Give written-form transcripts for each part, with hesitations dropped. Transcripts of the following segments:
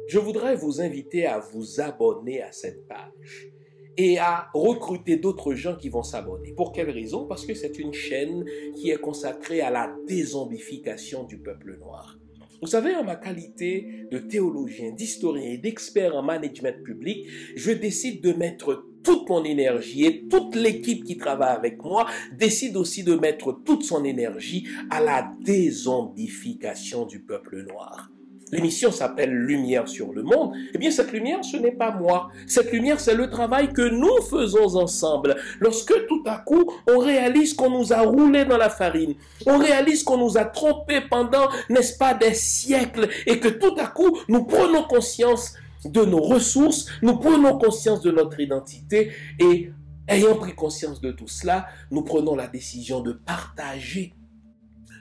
Je voudrais vous inviter à vous abonner à cette page et à recruter d'autres gens qui vont s'abonner. Pour quelle raison? Parce que c'est une chaîne qui est consacrée à la dézombification du peuple noir. Vous savez, en ma qualité de théologien, d'historien et d'expert en management public, je décide de mettre toute mon énergie et toute l'équipe qui travaille avec moi décide aussi de mettre toute son énergie à la dézombification du peuple noir. L'émission s'appelle Lumière sur le monde. Eh bien, cette lumière, ce n'est pas moi. Cette lumière, c'est le travail que nous faisons ensemble. Lorsque tout à coup, on réalise qu'on nous a roulé dans la farine, on réalise qu'on nous a trompés pendant, n'est-ce pas, des siècles, et que tout à coup, nous prenons conscience de nos ressources, nous prenons conscience de notre identité, et ayant pris conscience de tout cela, nous prenons la décision de partager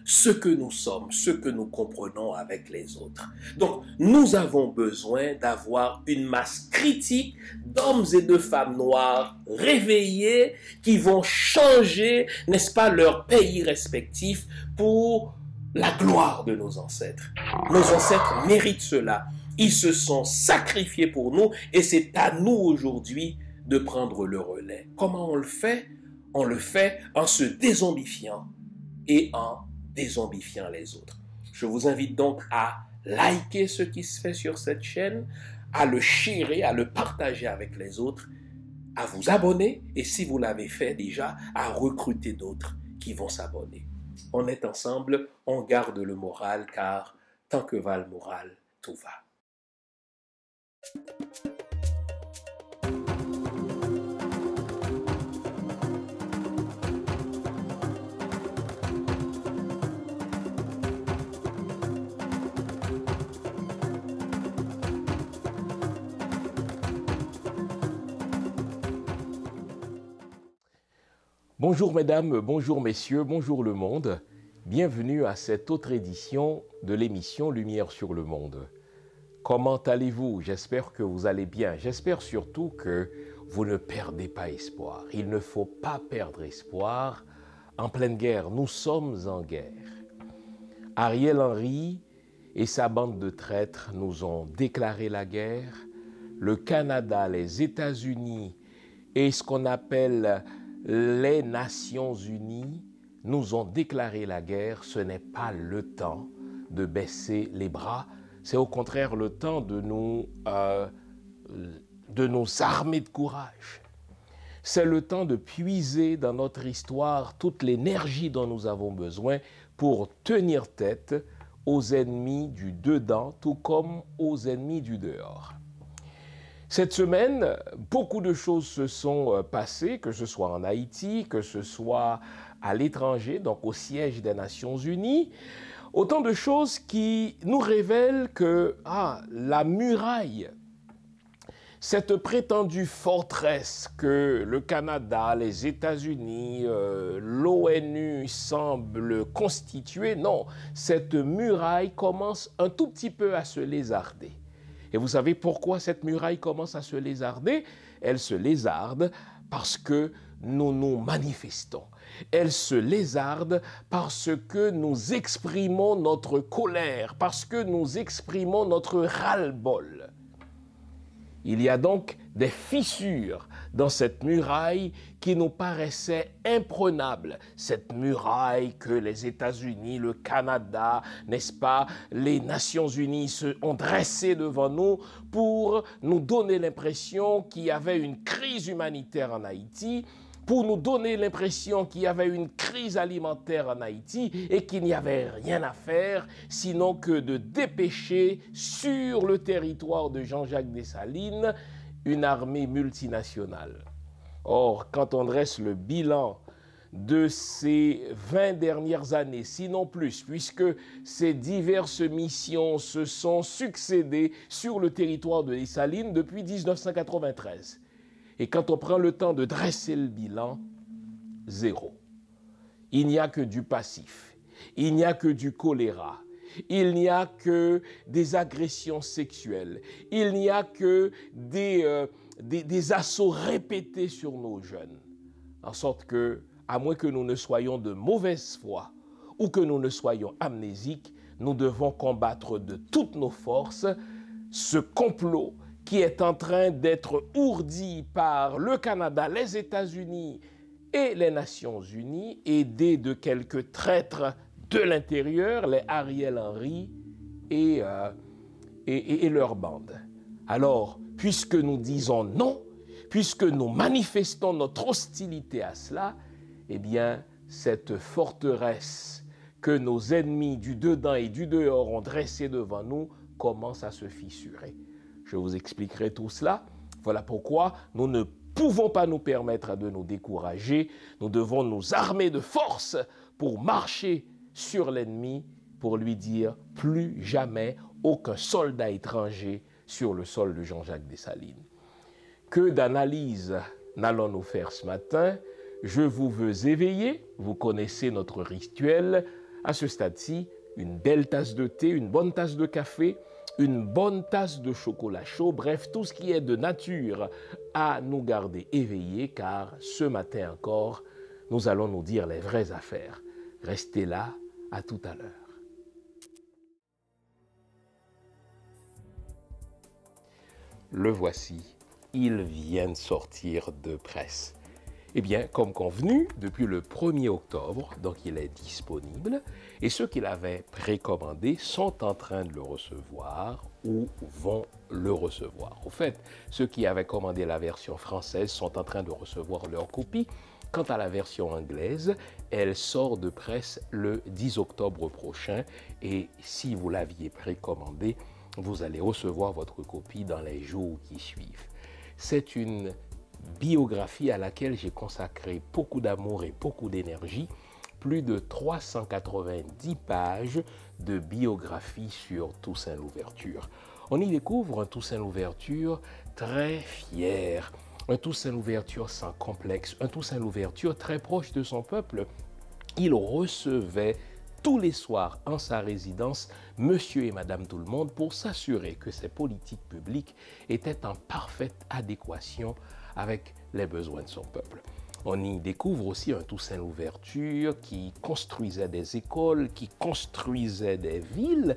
ce que nous sommes, ce que nous comprenons avec les autres. Donc, nous avons besoin d'avoir une masse critique d'hommes et de femmes noirs réveillés qui vont changer, n'est-ce pas, leur pays respectif pour la gloire de nos ancêtres. Nos ancêtres méritent cela. Ils se sont sacrifiés pour nous et c'est à nous aujourd'hui de prendre le relais. Comment on le fait? On le fait en se dézombifiant et en dézombifiant les autres. Je vous invite donc à liker ce qui se fait sur cette chaîne, à le sharer, à le partager avec les autres, à vous abonner et si vous l'avez fait déjà, à recruter d'autres qui vont s'abonner. On est ensemble, on garde le moral car tant que va le moral, tout va. Bonjour mesdames, bonjour messieurs, bonjour le monde. Bienvenue à cette autre édition de l'émission Lumière sur le monde. Comment allez-vous? J'espère que vous allez bien. J'espère surtout que vous ne perdez pas espoir. Il ne faut pas perdre espoir. En pleine guerre, nous sommes en guerre. Ariel Henry et sa bande de traîtres nous ont déclaré la guerre. Le Canada, les États-Unis et ce qu'on appelle les Nations Unies nous ont déclaré la guerre. Ce n'est pas le temps de baisser les bras, c'est au contraire le temps de nous armer de courage. C'est le temps de puiser dans notre histoire toute l'énergie dont nous avons besoin pour tenir tête aux ennemis du dedans, tout comme aux ennemis du dehors. Cette semaine, beaucoup de choses se sont passées, que ce soit en Haïti, que ce soit à l'étranger, donc au siège des Nations Unies. Autant de choses qui nous révèlent que la muraille, cette prétendue forteresse que le Canada, les États-Unis, l'ONU semblent constituer, non, cette muraille commence un tout petit peu à se lézarder. Et vous savez pourquoi cette muraille commence à se lézarder? Elle se lézarde parce que nous nous manifestons. Elle se lézarde parce que nous exprimons notre colère, parce que nous exprimons notre ras-le-bol. Il y a donc des fissures dans cette muraille qui nous paraissaient imprenables. Cette muraille que les États-Unis, le Canada, n'est-ce pas, les Nations Unies se ont dressée devant nous pour nous donner l'impression qu'il y avait une crise humanitaire en Haïti, pour nous donner l'impression qu'il y avait une crise alimentaire en Haïti et qu'il n'y avait rien à faire sinon que de dépêcher sur le territoire de Jean-Jacques Dessalines une armée multinationale. Or, quand on dresse le bilan de ces 20 dernières années, sinon plus, puisque ces diverses missions se sont succédées sur le territoire de Dessalines depuis 1993, et quand on prend le temps de dresser le bilan, zéro. il n'y a que du passif, il n'y a que du choléra, il n'y a que des agressions sexuelles, il n'y a que des assauts répétés sur nos jeunes. En sorte que, à moins que nous ne soyons de mauvaise foi ou que nous ne soyons amnésiques, nous devons combattre de toutes nos forces ce complot qui est en train d'être ourdi par le Canada, les États-Unis et les Nations Unies, aidés de quelques traîtres de l'intérieur, les Ariel Henry et leur bande. Alors, puisque nous disons non, puisque nous manifestons notre hostilité à cela, eh bien, cette forteresse que nos ennemis du dedans et du dehors ont dressée devant nous commence à se fissurer. Je vous expliquerai tout cela. Voilà pourquoi nous ne pouvons pas nous permettre de nous décourager. Nous devons nous armer de force pour marcher sur l'ennemi, pour lui dire plus jamais aucun soldat étranger sur le sol de Jean-Jacques Dessalines. Que d'analyse n'allons-nous faire ce matin? Je vous veux éveiller, vous connaissez notre rituel. À ce stade-ci, une belle tasse de thé, une bonne tasse de café, une bonne tasse de chocolat chaud, bref, tout ce qui est de nature à nous garder éveillés, car ce matin encore, nous allons nous dire les vraies affaires. Restez là, à tout à l'heure. Le voici, il vient de sortir de presse. Eh bien, comme convenu, depuis le 1er octobre, donc il est disponible, et ceux qui l'avaient précommandé sont en train de le recevoir ou vont le recevoir. Au fait, ceux qui avaient commandé la version française sont en train de recevoir leur copie. Quant à la version anglaise, elle sort de presse le 10 octobre prochain, et si vous l'aviez précommandé, vous allez recevoir votre copie dans les jours qui suivent. C'est une biographie à laquelle j'ai consacré beaucoup d'amour et beaucoup d'énergie, plus de 390 pages de biographie sur Toussaint Louverture. On y découvre un Toussaint Louverture très fier, un Toussaint Louverture sans complexe, un Toussaint Louverture très proche de son peuple. Il recevait tous les soirs en sa résidence Monsieur et Madame Tout-le-Monde pour s'assurer que ses politiques publiques étaient en parfaite adéquation avec les besoins de son peuple. On y découvre aussi un Toussaint Louverture qui construisait des écoles, qui construisait des villes,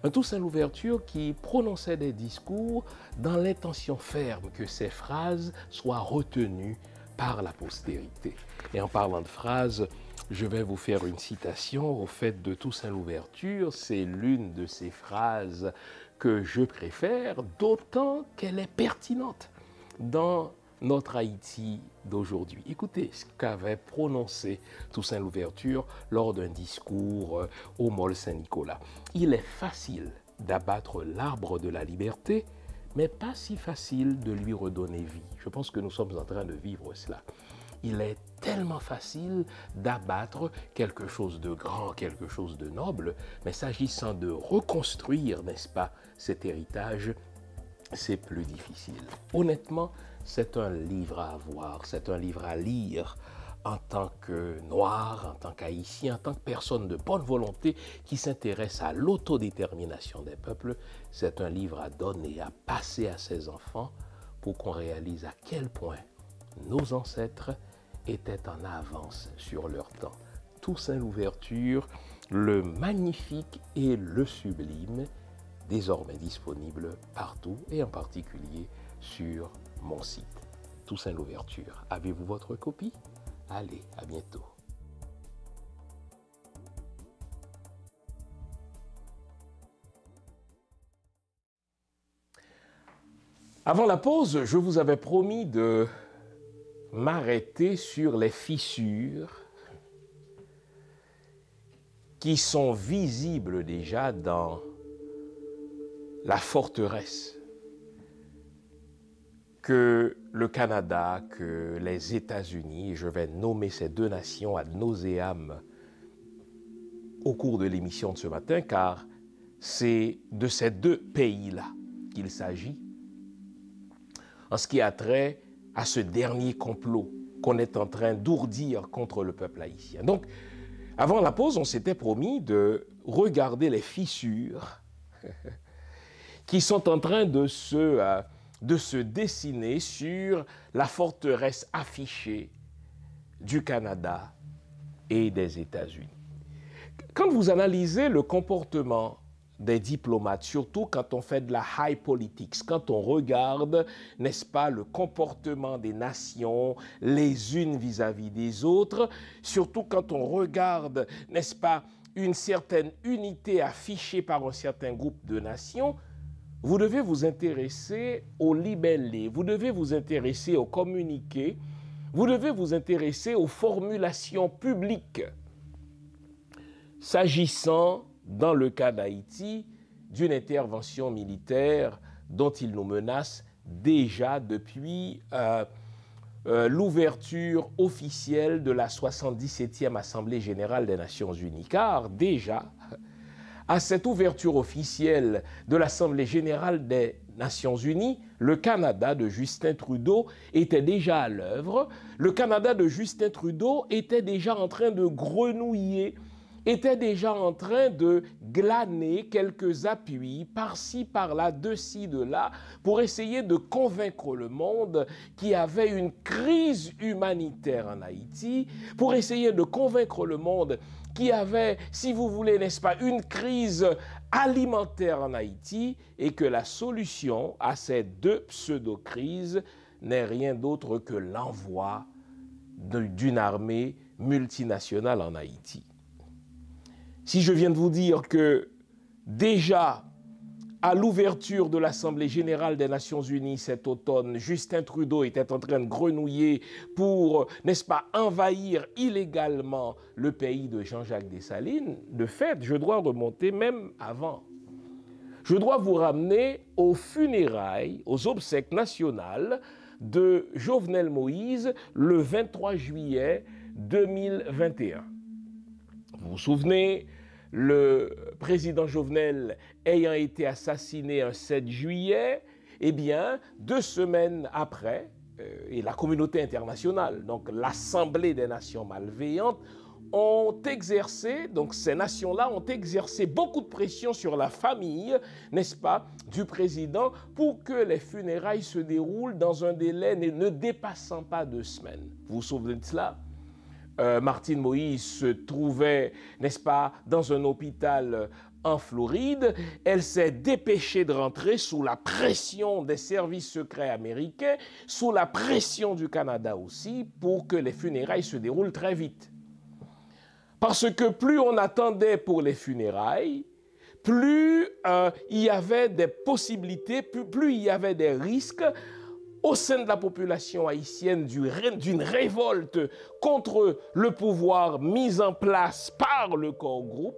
un Toussaint Louverture qui prononçait des discours dans l'intention ferme que ces phrases soient retenues par la postérité. Et en parlant de phrases, je vais vous faire une citation au fait de Toussaint Louverture. C'est l'une de ces phrases que je préfère, d'autant qu'elle est pertinente dans notre Haïti d'aujourd'hui. Écoutez ce qu'avait prononcé Toussaint Louverture lors d'un discours au Mall Saint-Nicolas. Il est facile d'abattre l'arbre de la liberté, mais pas si facile de lui redonner vie. Je pense que nous sommes en train de vivre cela. Il est tellement facile d'abattre quelque chose de grand, quelque chose de noble, mais s'agissant de reconstruire, n'est-ce pas, cet héritage, c'est plus difficile. Honnêtement, c'est un livre à avoir, c'est un livre à lire en tant que Noir, en tant qu'Haïtien, en tant que personne de bonne volonté qui s'intéresse à l'autodétermination des peuples. C'est un livre à donner, à passer à ses enfants pour qu'on réalise à quel point nos ancêtres étaient en avance sur leur temps. Toussaint Louverture, le magnifique et le sublime, désormais disponible partout et en particulier sur mon site. Toussaint Louverture. Avez-vous votre copie? Allez, à bientôt. Avant la pause, je vous avais promis de m'arrêter sur les fissures qui sont visibles déjà dans la forteresse que le Canada, que les États-Unis, et je vais nommer ces deux nations ad nauseam au cours de l'émission de ce matin, car c'est de ces deux pays-là qu'il s'agit en ce qui a trait à ce dernier complot qu'on est en train d'ourdir contre le peuple haïtien. Donc, Avant la pause, on s'était promis de regarder les fissures qui sont en train de se dessiner sur la forteresse affichée du Canada et des États-Unis. Quand vous analysez le comportement des diplomates, surtout quand on fait de la high politics, quand on regarde, n'est-ce pas, le comportement des nations les unes vis-à-vis des autres, surtout quand on regarde, n'est-ce pas, une certaine unité affichée par un certain groupe de nations, vous devez vous intéresser aux libellés, vous devez vous intéresser aux communiqués, vous devez vous intéresser aux formulations publiques s'agissant, dans le cas d'Haïti, d'une intervention militaire dont il nous menace déjà depuis l'ouverture officielle de la 77e Assemblée générale des Nations unies. Car déjà, à cette ouverture officielle de l'Assemblée générale des Nations unies, le Canada de Justin Trudeau était déjà à l'œuvre. Le Canada de Justin Trudeau était déjà en train de grenouiller, était déjà en train de glaner quelques appuis par-ci, par-là, de-ci, de-là, pour essayer de convaincre le monde qu'il y avait une crise humanitaire en Haïti, pour essayer de convaincre le monde qu'il y avait, si vous voulez, n'est-ce pas, une crise alimentaire en Haïti et que la solution à ces deux pseudo-crises n'est rien d'autre que l'envoi d'une armée multinationale en Haïti. Si je viens de vous dire que déjà, à l'ouverture de l'Assemblée générale des Nations unies cet automne, Justin Trudeau était en train de grenouiller pour, n'est-ce pas, envahir illégalement le pays de Jean-Jacques Dessalines, de fait, je dois remonter même avant. Je dois vous ramener aux funérailles, aux obsèques nationales de Jovenel Moïse le 23 juillet 2021. Vous vous souvenez, le président Jovenel ayant été assassiné un 7 juillet, eh bien, 2 semaines après, et la communauté internationale, donc l'Assemblée des Nations malveillantes, ont exercé, donc ces nations-là ont exercé beaucoup de pression sur la famille, n'est-ce pas, du président pour que les funérailles se déroulent dans un délai ne dépassant pas 2 semaines. Vous vous souvenez de cela ? Martine Moïse se trouvait, n'est-ce pas, dans un hôpital en Floride. Elle s'est dépêchée de rentrer sous la pression des services secrets américains, sous la pression du Canada aussi, pour que les funérailles se déroulent très vite. Parce que plus on attendait pour les funérailles, plus il y avait des possibilités, plus il y avait des risques au sein de la population haïtienne d'une révolte contre le pouvoir mis en place par le corps groupe,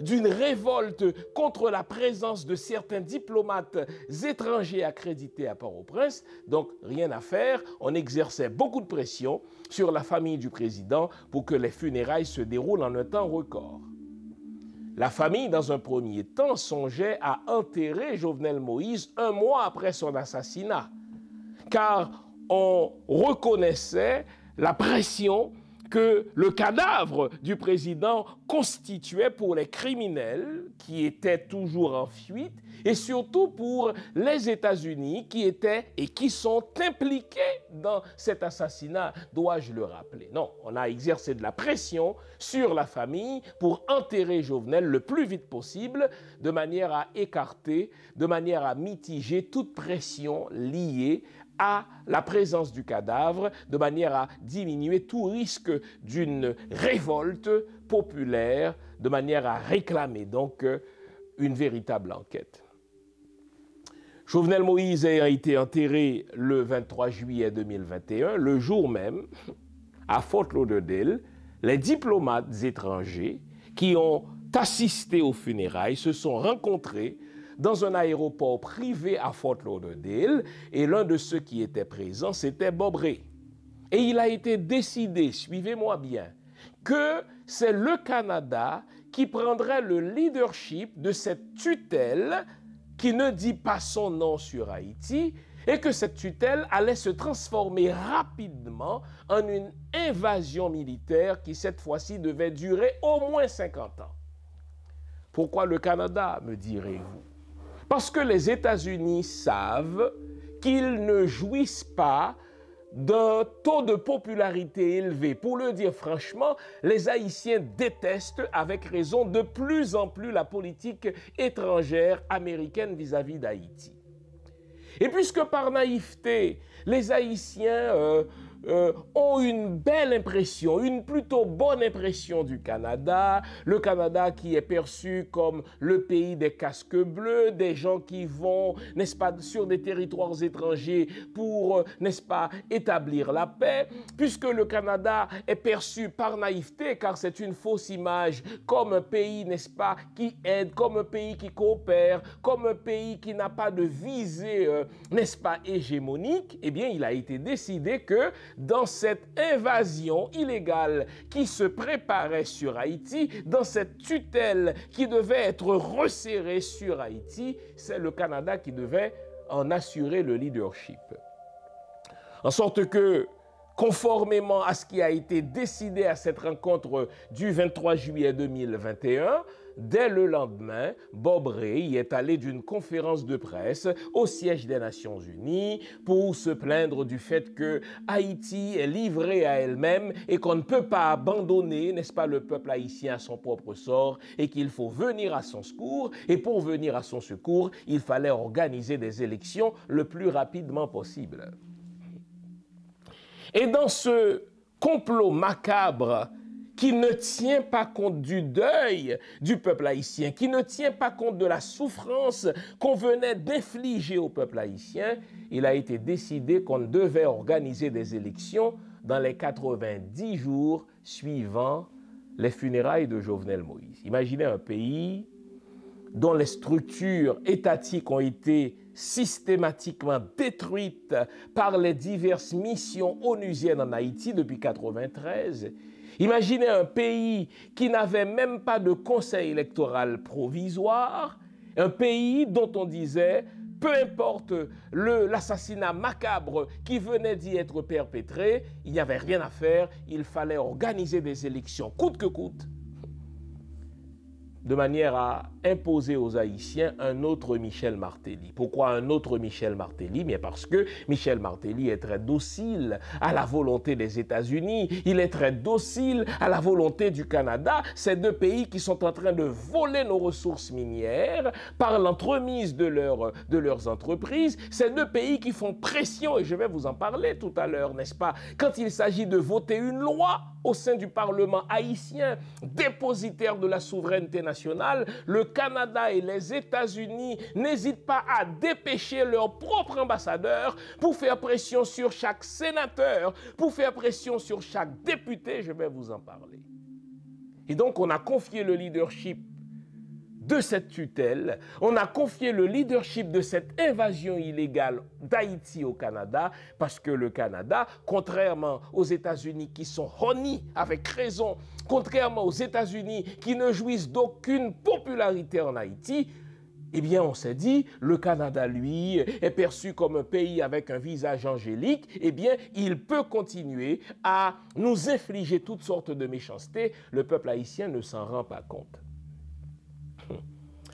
d'une révolte contre la présence de certains diplomates étrangers accrédités à Port-au-Prince. Donc, rien à faire, on exerçait beaucoup de pression sur la famille du président pour que les funérailles se déroulent en un temps record. La famille, dans un premier temps, songeait à enterrer Jovenel Moïse 1 mois après son assassinat, car on reconnaissait la pression que le cadavre du président constituait pour les criminels qui étaient toujours en fuite et surtout pour les États-Unis qui étaient et qui sont impliqués dans cet assassinat, dois-je le rappeler. Non, on a exercé de la pression sur la famille pour enterrer Jovenel le plus vite possible de manière à écarter, de manière à mitiger toute pression liée à la présence du cadavre, de manière à diminuer tout risque d'une révolte populaire, de manière à réclamer donc une véritable enquête. Jovenel Moïse a été enterré le 23 juillet 2021, le jour même, à Fort Lauderdale. Les diplomates étrangers qui ont assisté aux funérailles se sont rencontrés dans un aéroport privé à Fort Lauderdale, et l'un de ceux qui étaient présents, c'était Bob Rae. Et il a été décidé, suivez-moi bien, que c'est le Canada qui prendrait le leadership de cette tutelle qui ne dit pas son nom sur Haïti, et que cette tutelle allait se transformer rapidement en une invasion militaire qui, cette fois-ci, devait durer au moins 50 ans. Pourquoi le Canada, me direz-vous? Parce que les États-Unis savent qu'ils ne jouissent pas d'un taux de popularité élevé. Pour le dire franchement, les Haïtiens détestent avec raison de plus en plus la politique étrangère américaine vis-à-vis d'Haïti. Et puisque par naïveté, les Haïtiens ont une belle impression, une plutôt bonne impression du Canada, le Canada qui est perçu comme le pays des casques bleus, des gens qui vont, n'est-ce pas, sur des territoires étrangers pour, n'est-ce pas, établir la paix, puisque le Canada est perçu par naïveté, car c'est une fausse image, comme un pays, n'est-ce pas, qui aide, comme un pays qui coopère, comme un pays qui n'a pas de visée, n'est-ce pas, hégémonique, eh bien, il a été décidé que dans cette invasion illégale qui se préparait sur Haïti, dans cette tutelle qui devait être resserrée sur Haïti, c'est le Canada qui devait en assurer le leadership. En sorte que, conformément à ce qui a été décidé à cette rencontre du 23 juillet 2021, dès le lendemain, Bob Rae est allé d'une conférence de presse au siège des Nations Unies pour se plaindre du fait que Haïti est livrée à elle-même et qu'on ne peut pas abandonner, n'est-ce pas, le peuple haïtien à son propre sort et qu'il faut venir à son secours. Et pour venir à son secours, il fallait organiser des élections le plus rapidement possible. Et dans ce complot macabre qui ne tient pas compte du deuil du peuple haïtien, qui ne tient pas compte de la souffrance qu'on venait d'infliger au peuple haïtien, il a été décidé qu'on devait organiser des élections dans les 90 jours suivant les funérailles de Jovenel Moïse. Imaginez un pays dont les structures étatiques ont été systématiquement détruites par les diverses missions onusiennes en Haïti depuis 1993. Imaginez un pays qui n'avait même pas de conseil électoral provisoire, un pays dont on disait, peu importe l'assassinat macabre qui venait d'y être perpétré, il n'y avait rien à faire, il fallait organiser des élections coûte que coûte, de manière à imposer aux Haïtiens un autre Michel Martelly. Pourquoi un autre Michel Martelly? Mais parce que Michel Martelly est très docile à la volonté des États-Unis, il est très docile à la volonté du Canada, ces deux pays qui sont en train de voler nos ressources minières par l'entremise de leurs entreprises, ces deux pays qui font pression, et je vais vous en parler tout à l'heure, n'est-ce pas, quand il s'agit de voter une loi au sein du Parlement haïtien, dépositaire de la souveraineté nationale, le Canada et les États-Unis n'hésitent pas à dépêcher leur propre ambassadeur pour faire pression sur chaque sénateur, pour faire pression sur chaque député, je vais vous en parler. Et donc on a confié le leadership de cette tutelle, on a confié le leadership de cette invasion illégale d'Haïti au Canada, parce que le Canada, contrairement aux États-Unis qui sont honnis avec raison, contrairement aux États-Unis qui ne jouissent d'aucune popularité en Haïti, eh bien on s'est dit, le Canada, lui, est perçu comme un pays avec un visage angélique, eh bien il peut continuer à nous infliger toutes sortes de méchancetés, le peuple haïtien ne s'en rend pas compte.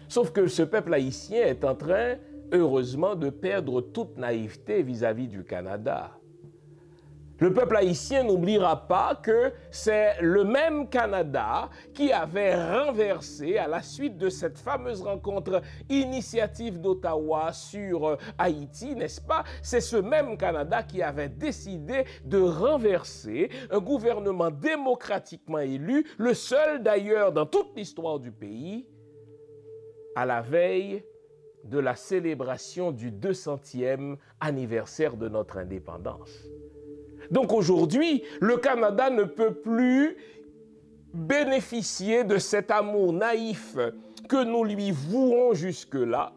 Sauf que ce peuple haïtien est en train, heureusement, de perdre toute naïveté vis-à-vis du Canada. Le peuple haïtien n'oubliera pas que c'est le même Canada qui avait renversé, à la suite de cette fameuse rencontre initiative d'Ottawa sur Haïti, n'est-ce pas? C'est ce même Canada qui avait décidé de renverser un gouvernement démocratiquement élu, le seul d'ailleurs dans toute l'histoire du pays, à la veille de la célébration du 200e anniversaire de notre indépendance. Donc aujourd'hui, le Canada ne peut plus bénéficier de cet amour naïf que nous lui vouons jusque-là.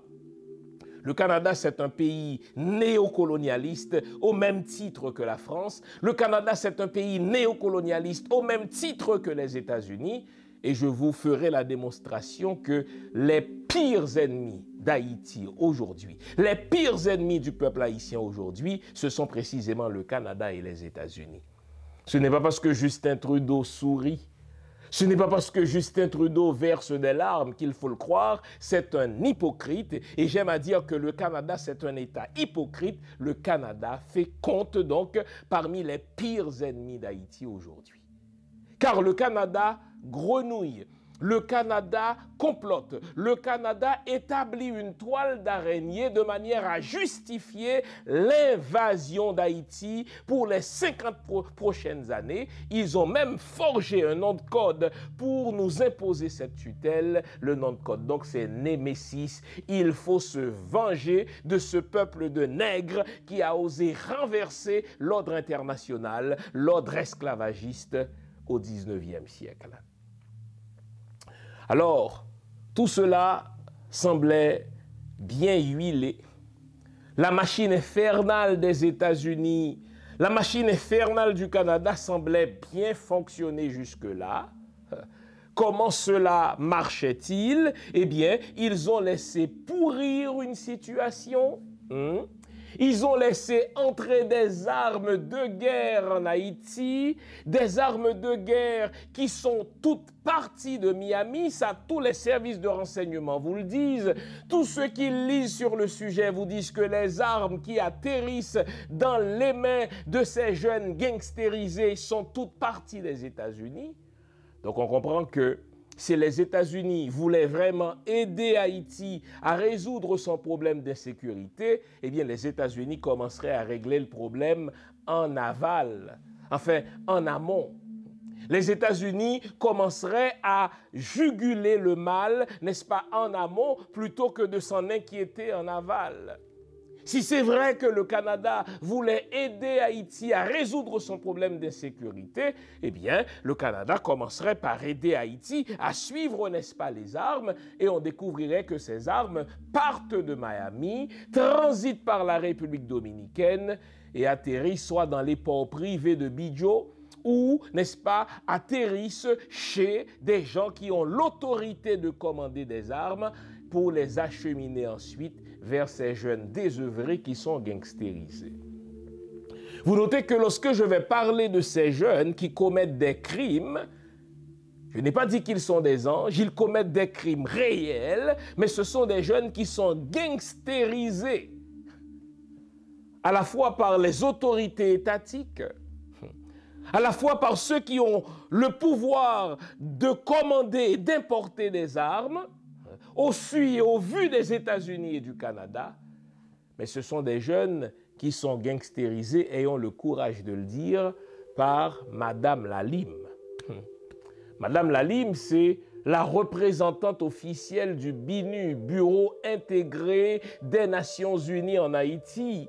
Le Canada, c'est un pays néocolonialiste au même titre que la France. Le Canada, c'est un pays néocolonialiste au même titre que les États-Unis. Et je vous ferai la démonstration que les pires ennemis d'Haïti aujourd'hui, les pires ennemis du peuple haïtien aujourd'hui, ce sont précisément le Canada et les États-Unis. Ce n'est pas parce que Justin Trudeau sourit, ce n'est pas parce que Justin Trudeau verse des larmes qu'il faut le croire, c'est un hypocrite. Et j'aime à dire que le Canada, c'est un État hypocrite. Le Canada fait compte donc parmi les pires ennemis d'Haïti aujourd'hui. Car le Canada grenouille, le Canada complote, le Canada établit une toile d'araignée de manière à justifier l'invasion d'Haïti pour les 50 prochaines années. Ils ont même forgé un nom de code pour nous imposer cette tutelle. Le nom de code, donc, c'est Némésis. Il faut se venger de ce peuple de nègres qui a osé renverser l'ordre international, l'ordre esclavagiste au 19e siècle. Alors, tout cela semblait bien huilé. La machine infernale des États-Unis, la machine infernale du Canada semblait bien fonctionner jusque-là. Comment cela marchait-il? Eh bien, ils ont laissé pourrir une situation. Ils ont laissé entrer des armes de guerre en Haïti, des armes de guerre qui sont toutes parties de Miami. Ça, tous les services de renseignement vous le disent. Tous ceux qui lisent sur le sujet vous disent que les armes qui atterrissent dans les mains de ces jeunes gangstérisés sont toutes parties des États-Unis. Donc on comprend que si les États-Unis voulaient vraiment aider Haïti à résoudre son problème d'insécurité, eh bien les États-Unis commenceraient à régler le problème en aval, enfin en amont. Les États-Unis commenceraient à juguler le mal, n'est-ce pas, en amont, plutôt que de s'en inquiéter en aval. Si c'est vrai que le Canada voulait aider Haïti à résoudre son problème d'insécurité, eh bien, le Canada commencerait par aider Haïti à suivre, n'est-ce pas, les armes, et on découvrirait que ces armes partent de Miami, transitent par la République dominicaine et atterrissent soit dans les ports privés de Bidjo, ou, n'est-ce pas, atterrissent chez des gens qui ont l'autorité de commander des armes pour les acheminer ensuite vers ces jeunes désœuvrés qui sont gangstérisés. Vous notez que lorsque je vais parler de ces jeunes qui commettent des crimes, je n'ai pas dit qu'ils sont des anges, ils commettent des crimes réels, mais ce sont des jeunes qui sont gangstérisés, à la fois par les autorités étatiques, à la fois par ceux qui ont le pouvoir de commander et d'importer des armes, au su et au vu des États-Unis et du Canada, mais ce sont des jeunes qui sont gangstérisés, ayons le courage de le dire, par Madame Lalime. Madame Lalime, c'est la représentante officielle du BINU, Bureau intégré des Nations Unies en Haïti.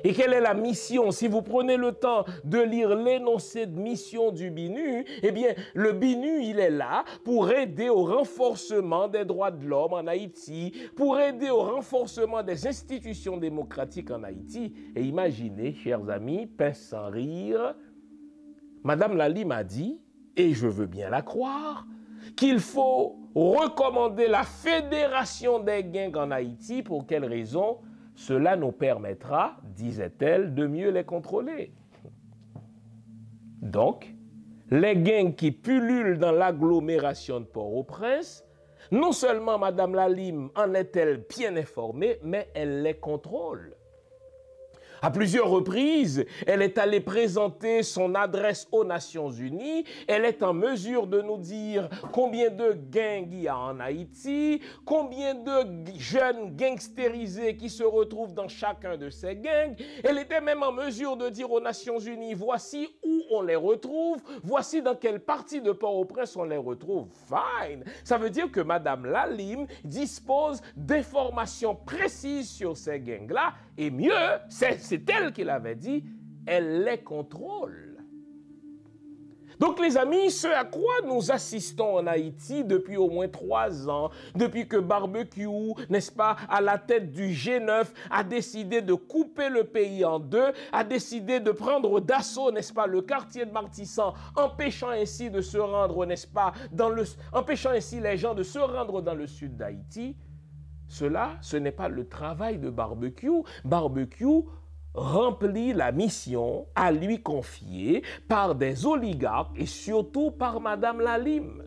Et quelle est la mission? Si vous prenez le temps de lire l'énoncé de mission du BINU, eh bien, le BINU, il est là pour aider au renforcement des droits de l'homme en Haïti, pour aider au renforcement des institutions démocratiques en Haïti. Et imaginez, chers amis, pince sans rire, Madame Lalime a dit, et je veux bien la croire, qu'il faut recommander la fédération des gangs en Haïti. Pour quelle raison? Cela nous permettra, disait-elle, de mieux les contrôler. Donc, les gangs qui pullulent dans l'agglomération de Port-au-Prince, non seulement Madame Lalime en est-elle bien informée, mais elle les contrôle. À plusieurs reprises, elle est allée présenter son adresse aux Nations Unies. Elle est en mesure de nous dire combien de gangs il y a en Haïti, combien de jeunes gangstérisés qui se retrouvent dans chacun de ces gangs. Elle était même en mesure de dire aux Nations Unies, voici où on les retrouve, voici dans quelle partie de Port-au-Prince on les retrouve. Fine! Ça veut dire que Madame Lalime dispose d'informations précises sur ces gangs-là, et mieux, c'est elle qui l'avait dit, elle les contrôle. Donc les amis, ce à quoi nous assistons en Haïti depuis au moins 3 ans, depuis que Barbecue, n'est-ce pas, à la tête du G9, a décidé de couper le pays en deux, a décidé de prendre d'assaut, n'est-ce pas, le quartier de Martissan, empêchant ainsi de se rendre, n'est-ce pas, empêchant ainsi les gens de se rendre dans le sud d'Haïti, Cela, ce n'est pas le travail de Barbecue. Barbecue remplit la mission à lui confiée par des oligarques et surtout par Madame Lalime.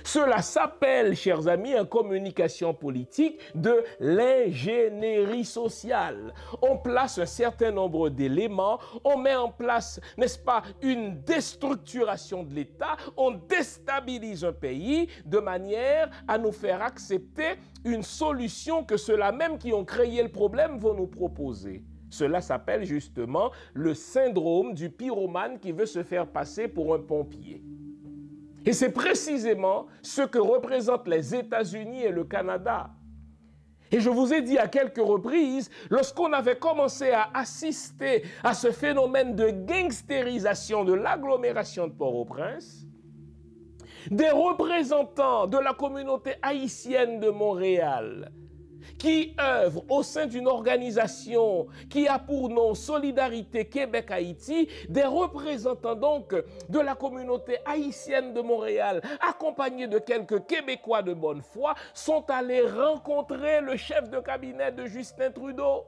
Cela s'appelle, chers amis, en communication politique, de l'ingénierie sociale. On place un certain nombre d'éléments, on met en place, n'est-ce pas, une déstructuration de l'État, on déstabilise un pays de manière à nous faire accepter une solution que ceux-là même qui ont créé le problème vont nous proposer. Cela s'appelle justement le syndrome du pyromane qui veut se faire passer pour un pompier. Et c'est précisément ce que représentent les États-Unis et le Canada. Et je vous ai dit à quelques reprises, lorsqu'on avait commencé à assister à ce phénomène de gangstérisation de l'agglomération de Port-au-Prince, des représentants de la communauté haïtienne de Montréal qui œuvrent au sein d'une organisation qui a pour nom Solidarité Québec-Haïti, des représentants donc de la communauté haïtienne de Montréal, accompagnés de quelques Québécois de bonne foi, sont allés rencontrer le chef de cabinet de Justin Trudeau.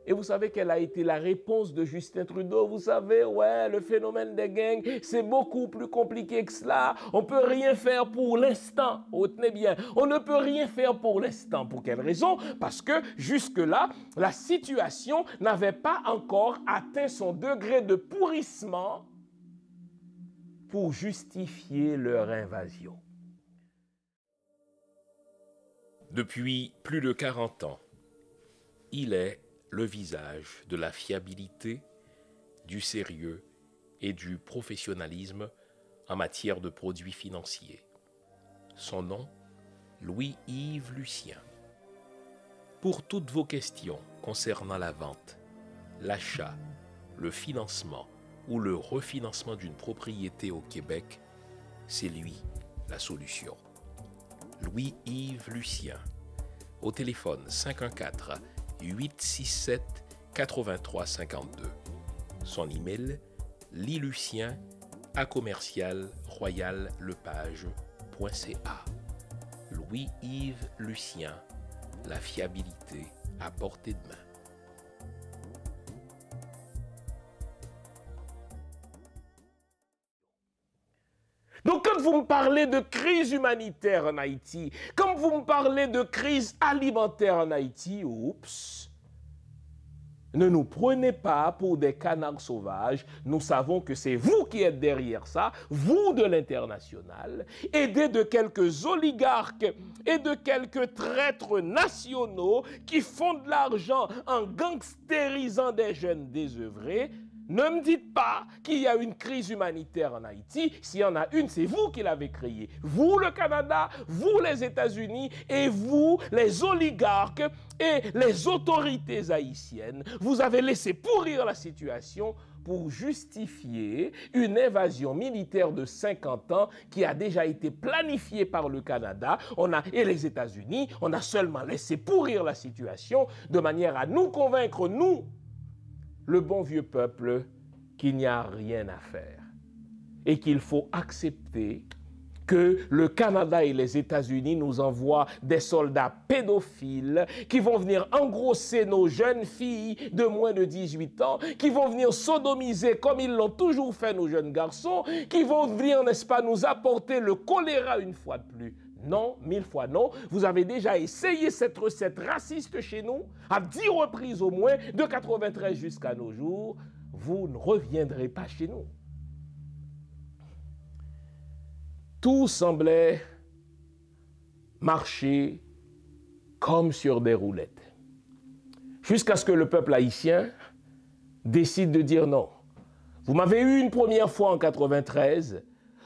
Et vous savez quelle a été la réponse de Justin Trudeau? Vous savez, ouais, le phénomène des gangs, c'est beaucoup plus compliqué que cela. On ne peut rien faire pour l'instant. Retenez bien, on ne peut rien faire pour l'instant. Pour quelle raison? Parce que jusque-là, la situation n'avait pas encore atteint son degré de pourrissement pour justifier leur invasion. Depuis plus de 40 ans, il est le visage de la fiabilité, du sérieux et du professionnalisme en matière de produits financiers. Son nom, Louis-Yves Lucien. Pour toutes vos questions concernant la vente, l'achat, le financement ou le refinancement d'une propriété au Québec, c'est lui la solution. Louis-Yves Lucien, au téléphone 514-867-8352. Son email, lilucien@royallepage.ca. Louis-Yves Lucien, la fiabilité à portée de main. Donc quand vous me parlez de crise humanitaire en Haïti, quand vous me parlez de crise alimentaire en Haïti, oups, ne nous prenez pas pour des canards sauvages. Nous savons que c'est vous qui êtes derrière ça, vous de l'international, aidés de quelques oligarques et de quelques traîtres nationaux qui font de l'argent en gangstérisant des jeunes désœuvrés. Ne me dites pas qu'il y a une crise humanitaire en Haïti. S'il y en a une, c'est vous qui l'avez créée. Vous, le Canada, vous, les États-Unis, et vous, les oligarques et les autorités haïtiennes. Vous avez laissé pourrir la situation pour justifier une invasion militaire de 50 ans qui a déjà été planifiée par le Canada et les États-Unis. On a seulement laissé pourrir la situation de manière à nous convaincre, nous, le bon vieux peuple, qu'il n'y a rien à faire et qu'il faut accepter que le Canada et les États-Unis nous envoient des soldats pédophiles qui vont venir engrosser nos jeunes filles de moins de 18 ans, qui vont venir sodomiser comme ils l'ont toujours fait nos jeunes garçons, qui vont venir, n'est-ce pas, nous apporter le choléra une fois de plus. Non, 1000 fois non. Vous avez déjà essayé cette recette raciste chez nous, à 10 reprises au moins, de 93 jusqu'à nos jours. Vous ne reviendrez pas chez nous. Tout semblait marcher comme sur des roulettes. Jusqu'à ce que le peuple haïtien décide de dire non. Vous m'avez eu une première fois en 93,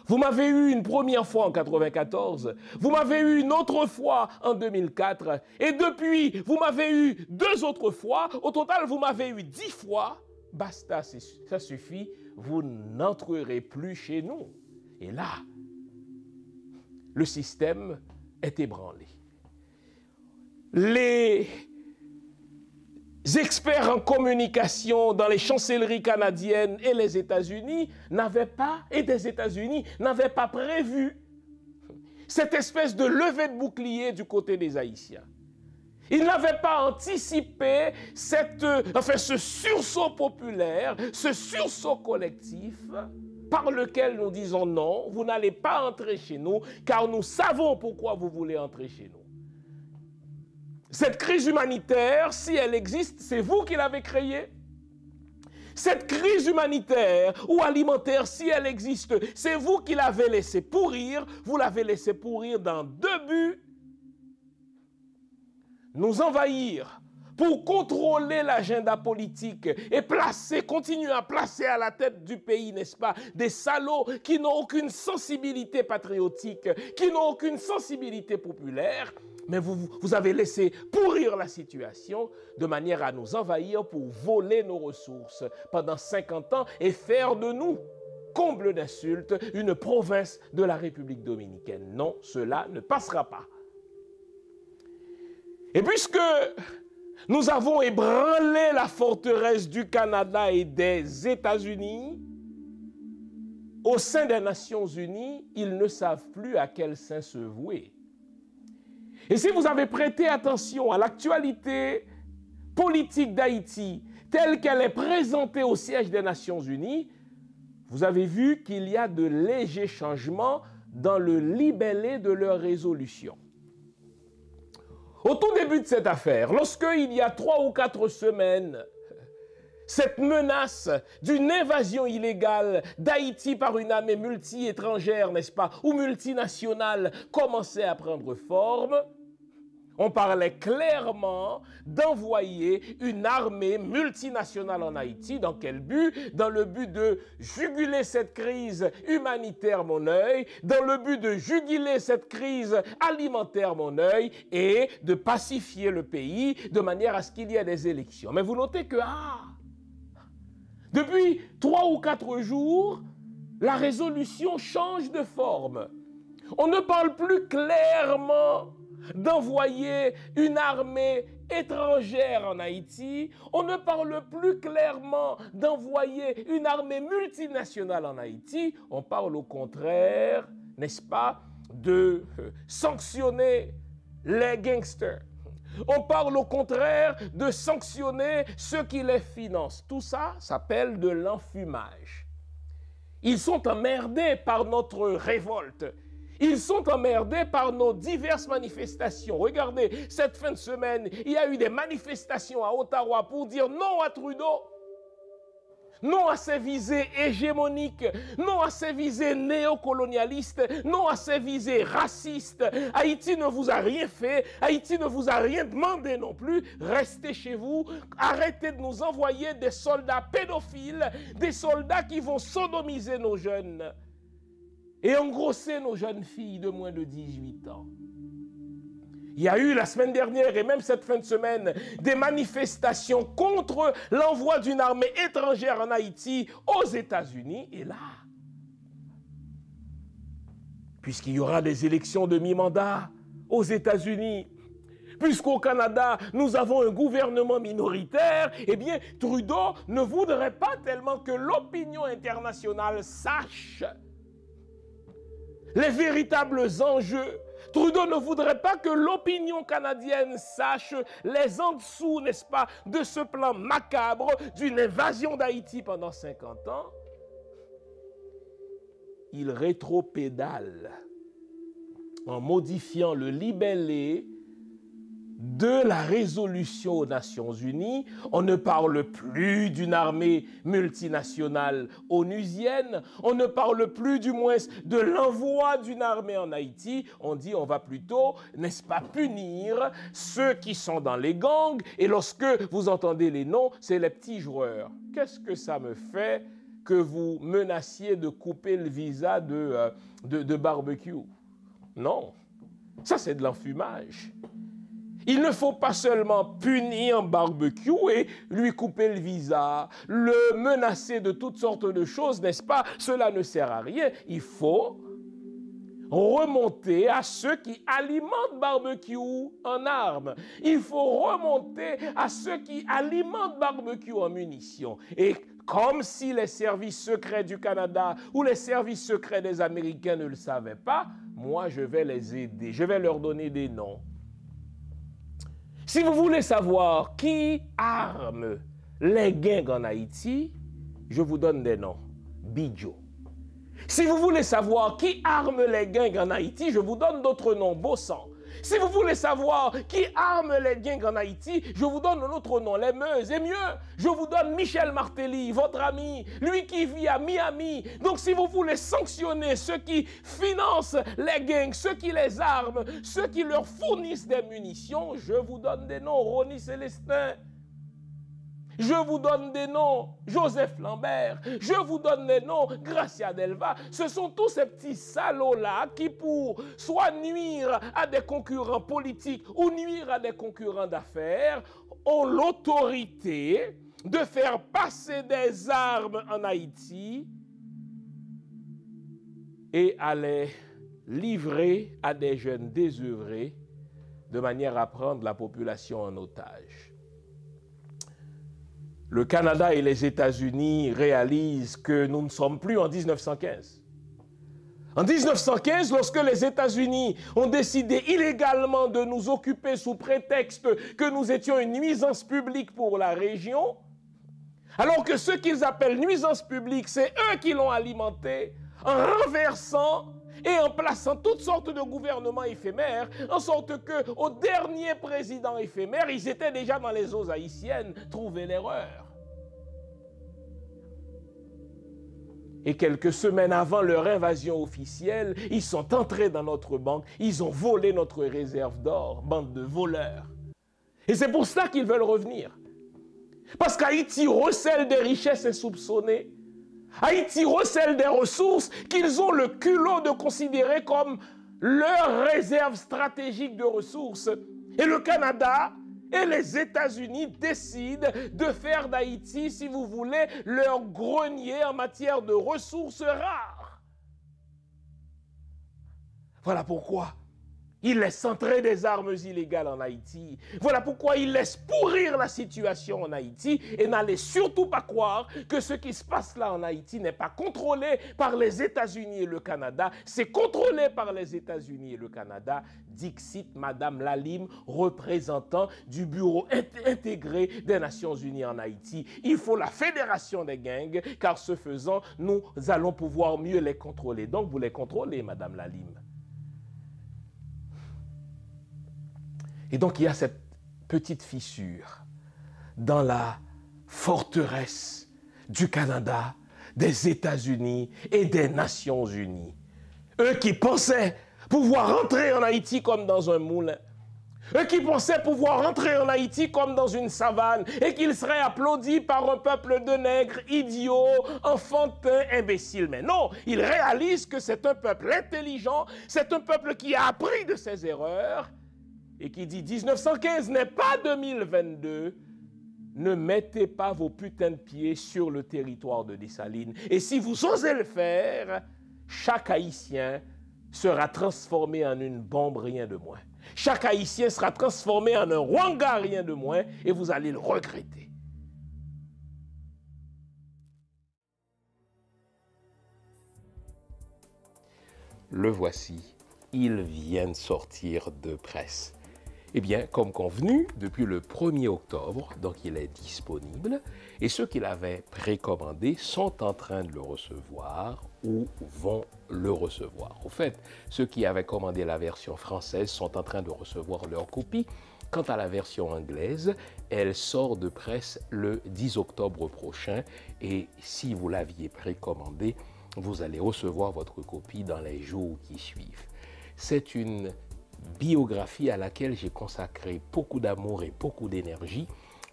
vous m'avez eu une première fois en 94, vous m'avez eu une autre fois en 2004, et depuis, vous m'avez eu 2 autres fois. Au total, vous m'avez eu 10 fois. Basta, ça suffit, vous n'entrerez plus chez nous. Et là, le système est ébranlé. Les experts en communication dans les chancelleries canadiennes et les États-Unis n'avaient pas prévu cette espèce de levée de bouclier du côté des Haïtiens. Ils n'avaient pas anticipé ce sursaut populaire, ce sursaut collectif par lequel nous disons non, vous n'allez pas entrer chez nous, car nous savons pourquoi vous voulez entrer chez nous. Cette crise humanitaire, si elle existe, c'est vous qui l'avez créée. Cette crise humanitaire ou alimentaire, si elle existe, c'est vous qui l'avez laissée pourrir. Vous l'avez laissée pourrir dans deux buts. Nous envahir pour contrôler l'agenda politique et continuer à placer à la tête du pays, n'est-ce pas, des salauds qui n'ont aucune sensibilité patriotique, qui n'ont aucune sensibilité populaire. Mais vous avez laissé pourrir la situation de manière à nous envahir pour voler nos ressources pendant 50 ans et faire de nous, comble d'insulte, une province de la République dominicaine. Non, cela ne passera pas. Et puisque nous avons ébranlé la forteresse du Canada et des États-Unis, au sein des Nations Unies, ils ne savent plus à quel sein se vouer. Et si vous avez prêté attention à l'actualité politique d'Haïti telle qu'elle est présentée au siège des Nations Unies, vous avez vu qu'il y a de légers changements dans le libellé de leur résolution. Au tout début de cette affaire, lorsqu'il y a 3 ou 4 semaines, cette menace d'une invasion illégale d'Haïti par une armée multi-étrangère, n'est-ce pas, ou multinationale, commençait à prendre forme, on parlait clairement d'envoyer une armée multinationale en Haïti. Dans quel but? Dans le but de juguler cette crise humanitaire, mon œil, dans le but de juguler cette crise alimentaire, mon œil, et de pacifier le pays de manière à ce qu'il y ait des élections. Mais vous notez que, depuis 3 ou 4 jours, la résolution change de forme. On ne parle plus clairement d'envoyer une armée étrangère en Haïti. On ne parle plus clairement d'envoyer une armée multinationale en Haïti. On parle au contraire, n'est-ce pas, de sanctionner les gangsters. On parle au contraire de sanctionner ceux qui les financent. Tout ça s'appelle de l'enfumage. Ils sont emmerdés par notre révolte. Ils sont emmerdés par nos diverses manifestations. Regardez, cette fin de semaine, il y a eu des manifestations à Ottawa pour dire non à Trudeau, non à ses visées hégémoniques, non à ses visées néocolonialistes, non à ses visées racistes. Haïti ne vous a rien fait, Haïti ne vous a rien demandé non plus. Restez chez vous, arrêtez de nous envoyer des soldats pédophiles, des soldats qui vont sodomiser nos jeunes et engrosser nos jeunes filles de moins de 18 ans. Il y a eu la semaine dernière et même cette fin de semaine des manifestations contre l'envoi d'une armée étrangère en Haïti aux États-Unis. Et là, puisqu'il y aura des élections de mi-mandat aux États-Unis, puisqu'au Canada, nous avons un gouvernement minoritaire, eh bien, Trudeau ne voudrait pas tellement que l'opinion internationale sache les véritables enjeux. Trudeau ne voudrait pas que l'opinion canadienne sache les en dessous, n'est-ce pas, de ce plan macabre d'une invasion d'Haïti pendant 50 ans. Il rétropédale en modifiant le libellé de la résolution aux Nations Unies. On ne parle plus d'une armée multinationale onusienne, on ne parle plus du moins de l'envoi d'une armée en Haïti. On dit on va plutôt, n'est-ce pas, punir ceux qui sont dans les gangs, et lorsque vous entendez les noms, c'est les petits joueurs. Qu'est-ce que ça me fait que vous menaciez de couper le visa de barbecue? Non, ça c'est de l'enfumage. Il ne faut pas seulement punir barbecue et lui couper le visa, le menacer de toutes sortes de choses, n'est-ce pas? Cela ne sert à rien. Il faut remonter à ceux qui alimentent barbecue en armes. Il faut remonter à ceux qui alimentent barbecue en munitions. Et comme si les services secrets du Canada ou les services secrets des Américains ne le savaient pas, moi je vais les aider, je vais leur donner des noms. Si vous voulez savoir qui arme les gangs en Haïti, je vous donne des noms. Bidjo. Si vous voulez savoir qui arme les gangs en Haïti, je vous donne d'autres noms. Bossan. Si vous voulez savoir qui arme les gangs en Haïti, je vous donne un autre nom, les Meuse. Et mieux, je vous donne Michel Martelly, votre ami, lui qui vit à Miami. Donc si vous voulez sanctionner ceux qui financent les gangs, ceux qui les arment, ceux qui leur fournissent des munitions, je vous donne des noms. Ronnie Célestin. Je vous donne des noms, Joseph Lambert, je vous donne des noms, Gracia Delva. Ce sont tous ces petits salauds-là qui, pour soit nuire à des concurrents politiques ou nuire à des concurrents d'affaires, ont l'autorité de faire passer des armes en Haïti et à les livrer à des jeunes désœuvrés de manière à prendre la population en otage. Le Canada et les États-Unis réalisent que nous ne sommes plus en 1915. En 1915, lorsque les États-Unis ont décidé illégalement de nous occuper sous prétexte que nous étions une nuisance publique pour la région, alors que ce qu'ils appellent nuisance publique, c'est eux qui l'ont alimenté en renversant et en plaçant toutes sortes de gouvernements éphémères, en sorte qu'au dernier président éphémère, ils étaient déjà dans les eaux haïtiennes, trouver l'erreur. Et quelques semaines avant leur invasion officielle, ils sont entrés dans notre banque, ils ont volé notre réserve d'or, bande de voleurs. Et c'est pour ça qu'ils veulent revenir. Parce qu'Haïti recèle des richesses insoupçonnées. Haïti recèle des ressources qu'ils ont le culot de considérer comme leur réserve stratégique de ressources. Et le Canada et les États-Unis décident de faire d'Haïti, si vous voulez, leur grenier en matière de ressources rares. Voilà pourquoi ils laissent entrer des armes illégales en Haïti. Voilà pourquoi ils laissent pourrir la situation en Haïti. Et n'allez surtout pas croire que ce qui se passe là en Haïti n'est pas contrôlé par les États-Unis et le Canada. C'est contrôlé par les États-Unis et le Canada. Dixit Madame Lalim, représentant du Bureau intégré des Nations Unies en Haïti. Il faut la fédération des gangs, car ce faisant, nous allons pouvoir mieux les contrôler. Donc vous les contrôlez, Madame Lalim. Et donc, il y a cette petite fissure dans la forteresse du Canada, des États-Unis et des Nations Unies. Eux qui pensaient pouvoir entrer en Haïti comme dans un moulin. Eux qui pensaient pouvoir entrer en Haïti comme dans une savane et qu'ils seraient applaudis par un peuple de nègres idiots, enfantins, imbéciles. Mais non, ils réalisent que c'est un peuple intelligent, c'est un peuple qui a appris de ses erreurs et qui dit 1915 n'est pas 2022, ne mettez pas vos putains de pieds sur le territoire de Dessalines. Et si vous osez le faire, chaque Haïtien sera transformé en une bombe, rien de moins. Chaque Haïtien sera transformé en un Rwanga, rien de moins, et vous allez le regretter. Le voici, il vient de sortir de presse. Eh bien, comme convenu, depuis le 1er octobre, donc il est disponible, et ceux qui l'avaient précommandé sont en train de le recevoir ou vont le recevoir. Au fait, ceux qui avaient commandé la version française sont en train de recevoir leur copie. Quant à la version anglaise, elle sort de presse le 10 octobre prochain, et si vous l'aviez précommandé, vous allez recevoir votre copie dans les jours qui suivent. C'est une biographie à laquelle j'ai consacré beaucoup d'amour et beaucoup d'énergie,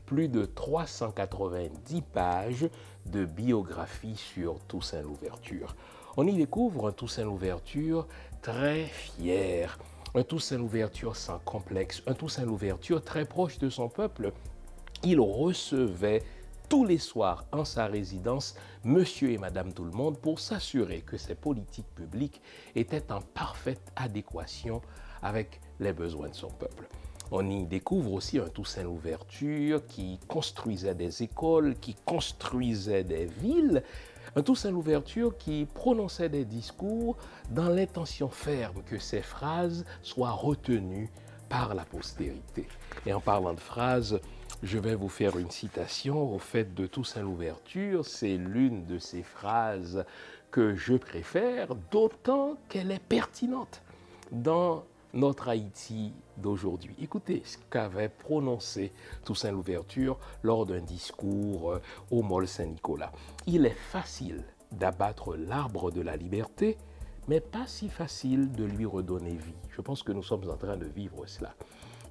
plus de 390 pages de biographie sur Toussaint Louverture. On y découvre un Toussaint Louverture très fier, un Toussaint Louverture sans complexe, un Toussaint Louverture très proche de son peuple. Il recevait tous les soirs en sa résidence Monsieur et Madame Tout-le-Monde pour s'assurer que ses politiques publiques étaient en parfaite adéquation avec les besoins de son peuple. On y découvre aussi un Toussaint Louverture qui construisait des écoles, qui construisait des villes. Un Toussaint Louverture qui prononçait des discours dans l'intention ferme que ces phrases soient retenues par la postérité. Et en parlant de phrases, je vais vous faire une citation au fait de Toussaint Louverture. C'est l'une de ces phrases que je préfère, d'autant qu'elle est pertinente dans notre Haïti d'aujourd'hui. Écoutez ce qu'avait prononcé Toussaint Louverture lors d'un discours au Mall Saint-Nicolas. Il est facile d'abattre l'arbre de la liberté, mais pas si facile de lui redonner vie. Je pense que nous sommes en train de vivre cela.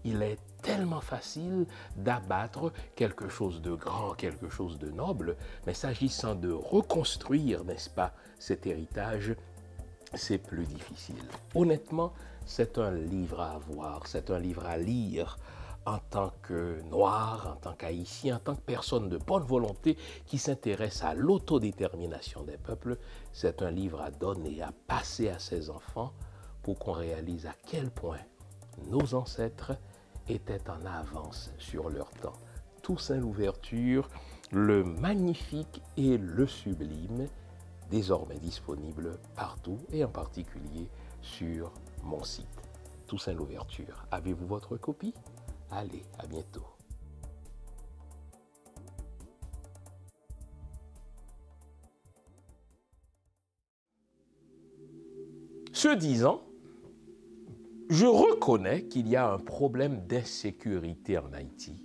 Il est tellement facile d'abattre quelque chose de grand, quelque chose de noble, mais s'agissant de reconstruire, n'est-ce pas, cet héritage, c'est plus difficile. Honnêtement, c'est un livre à avoir, c'est un livre à lire en tant que Noir, en tant qu'Haïtien, en tant que personne de bonne volonté qui s'intéresse à l'autodétermination des peuples. C'est un livre à donner, à passer à ses enfants pour qu'on réalise à quel point nos ancêtres étaient en avance sur leur temps. Toussaint Louverture, le magnifique et le sublime, désormais disponible partout et en particulier sur mon site. Toussaint Louverture. Avez-vous votre copie? Allez, à bientôt. Ce disant, je reconnais qu'il y a un problème d'insécurité en Haïti.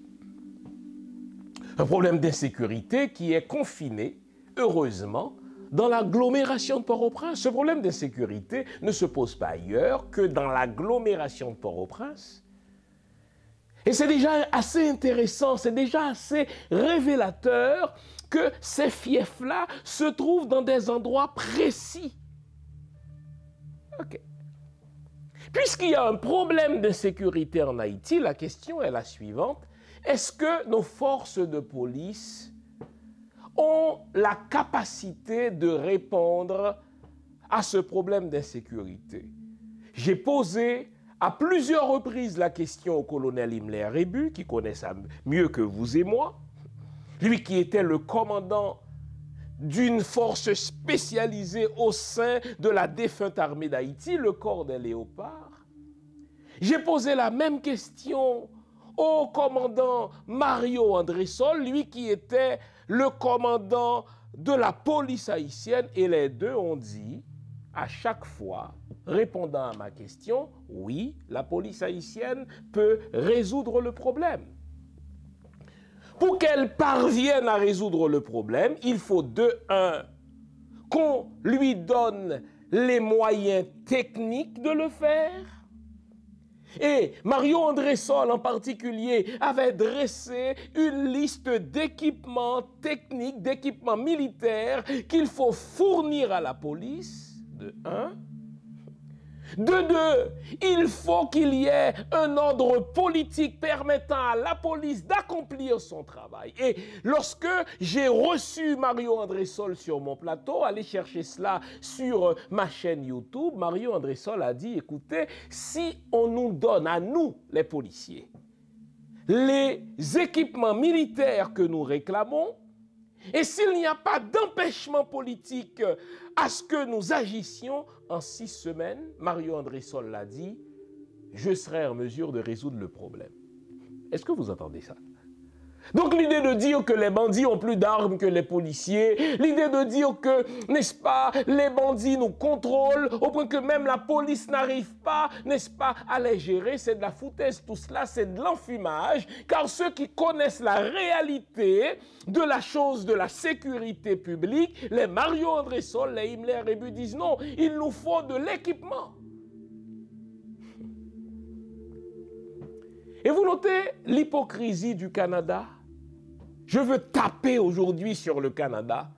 Un problème d'insécurité qui est confiné, heureusement, dans l'agglomération de Port-au-Prince. Ce problème d'insécurité ne se pose pas ailleurs que dans l'agglomération de Port-au-Prince. Et c'est déjà assez intéressant, c'est déjà assez révélateur que ces fiefs-là se trouvent dans des endroits précis. OK. Puisqu'il y a un problème d'insécurité en Haïti, la question est la suivante. Est-ce que nos forces de police ont la capacité de répondre à ce problème d'insécurité? J'ai posé à plusieurs reprises la question au colonel Himmler Rébu, qui connaît ça mieux que vous et moi, lui qui était le commandant d'une force spécialisée au sein de la défunte armée d'Haïti, le corps des léopards. J'ai posé la même question au commandant Mario André-Sol, lui qui était le commandant de la police haïtienne, et les deux ont dit, à chaque fois, répondant à ma question, oui, la police haïtienne peut résoudre le problème. Pour qu'elle parvienne à résoudre le problème, il faut de un, qu'on lui donne les moyens techniques de le faire. Et Mario André-Sol en particulier avait dressé une liste d'équipements techniques, d'équipements militaires qu'il faut fournir à la police, de un. De deux, il faut qu'il y ait un ordre politique permettant à la police d'accomplir son travail. Et lorsque j'ai reçu Mario André-Sol sur mon plateau, allez chercher cela sur ma chaîne YouTube, Mario André-Sol a dit, écoutez, si on nous donne à nous, les policiers, les équipements militaires que nous réclamons, et s'il n'y a pas d'empêchement politique à ce que nous agissions, en 6 semaines, Mario André-Sol l'a dit, je serai en mesure de résoudre le problème. Est-ce que vous entendez ça? Donc l'idée de dire que les bandits ont plus d'armes que les policiers, l'idée de dire que, n'est-ce pas, les bandits nous contrôlent au point que même la police n'arrive pas, n'est-ce pas, à les gérer, c'est de la foutaise, tout cela, c'est de l'enfumage, car ceux qui connaissent la réalité de la chose de la sécurité publique, les Mario André-Sol, les Himmler Rébu disent non, il nous faut de l'équipement. Et vous notez l'hypocrisie du Canada? Je veux taper aujourd'hui sur le Canada,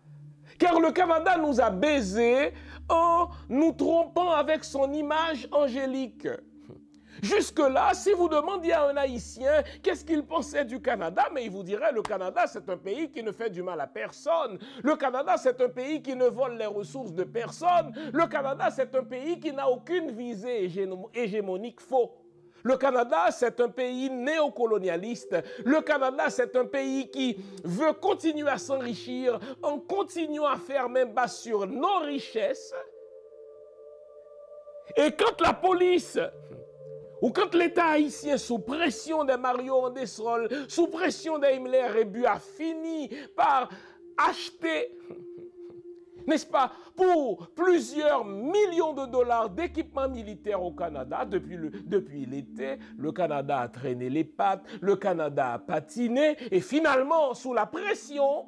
car le Canada nous a baisés en nous trompant avec son image angélique. Jusque-là, si vous demandiez à un Haïtien qu'est-ce qu'il pensait du Canada, mais il vous dirait le Canada, c'est un pays qui ne fait du mal à personne. Le Canada, c'est un pays qui ne vole les ressources de personne. Le Canada, c'est un pays qui n'a aucune visée hégémonique faux. Le Canada, c'est un pays néocolonialiste. Le Canada, c'est un pays qui veut continuer à s'enrichir en continuant à faire main basse sur nos richesses. Et quand la police ou quand l'État haïtien, sous pression des Mario Andesrol, sous pression des Himmler et Bu, a fini par acheter, n'est-ce pas, pour plusieurs millions de dollars d'équipements militaires au Canada, depuis l'été, le Canada a traîné les pattes, le Canada a patiné, et finalement, sous la pression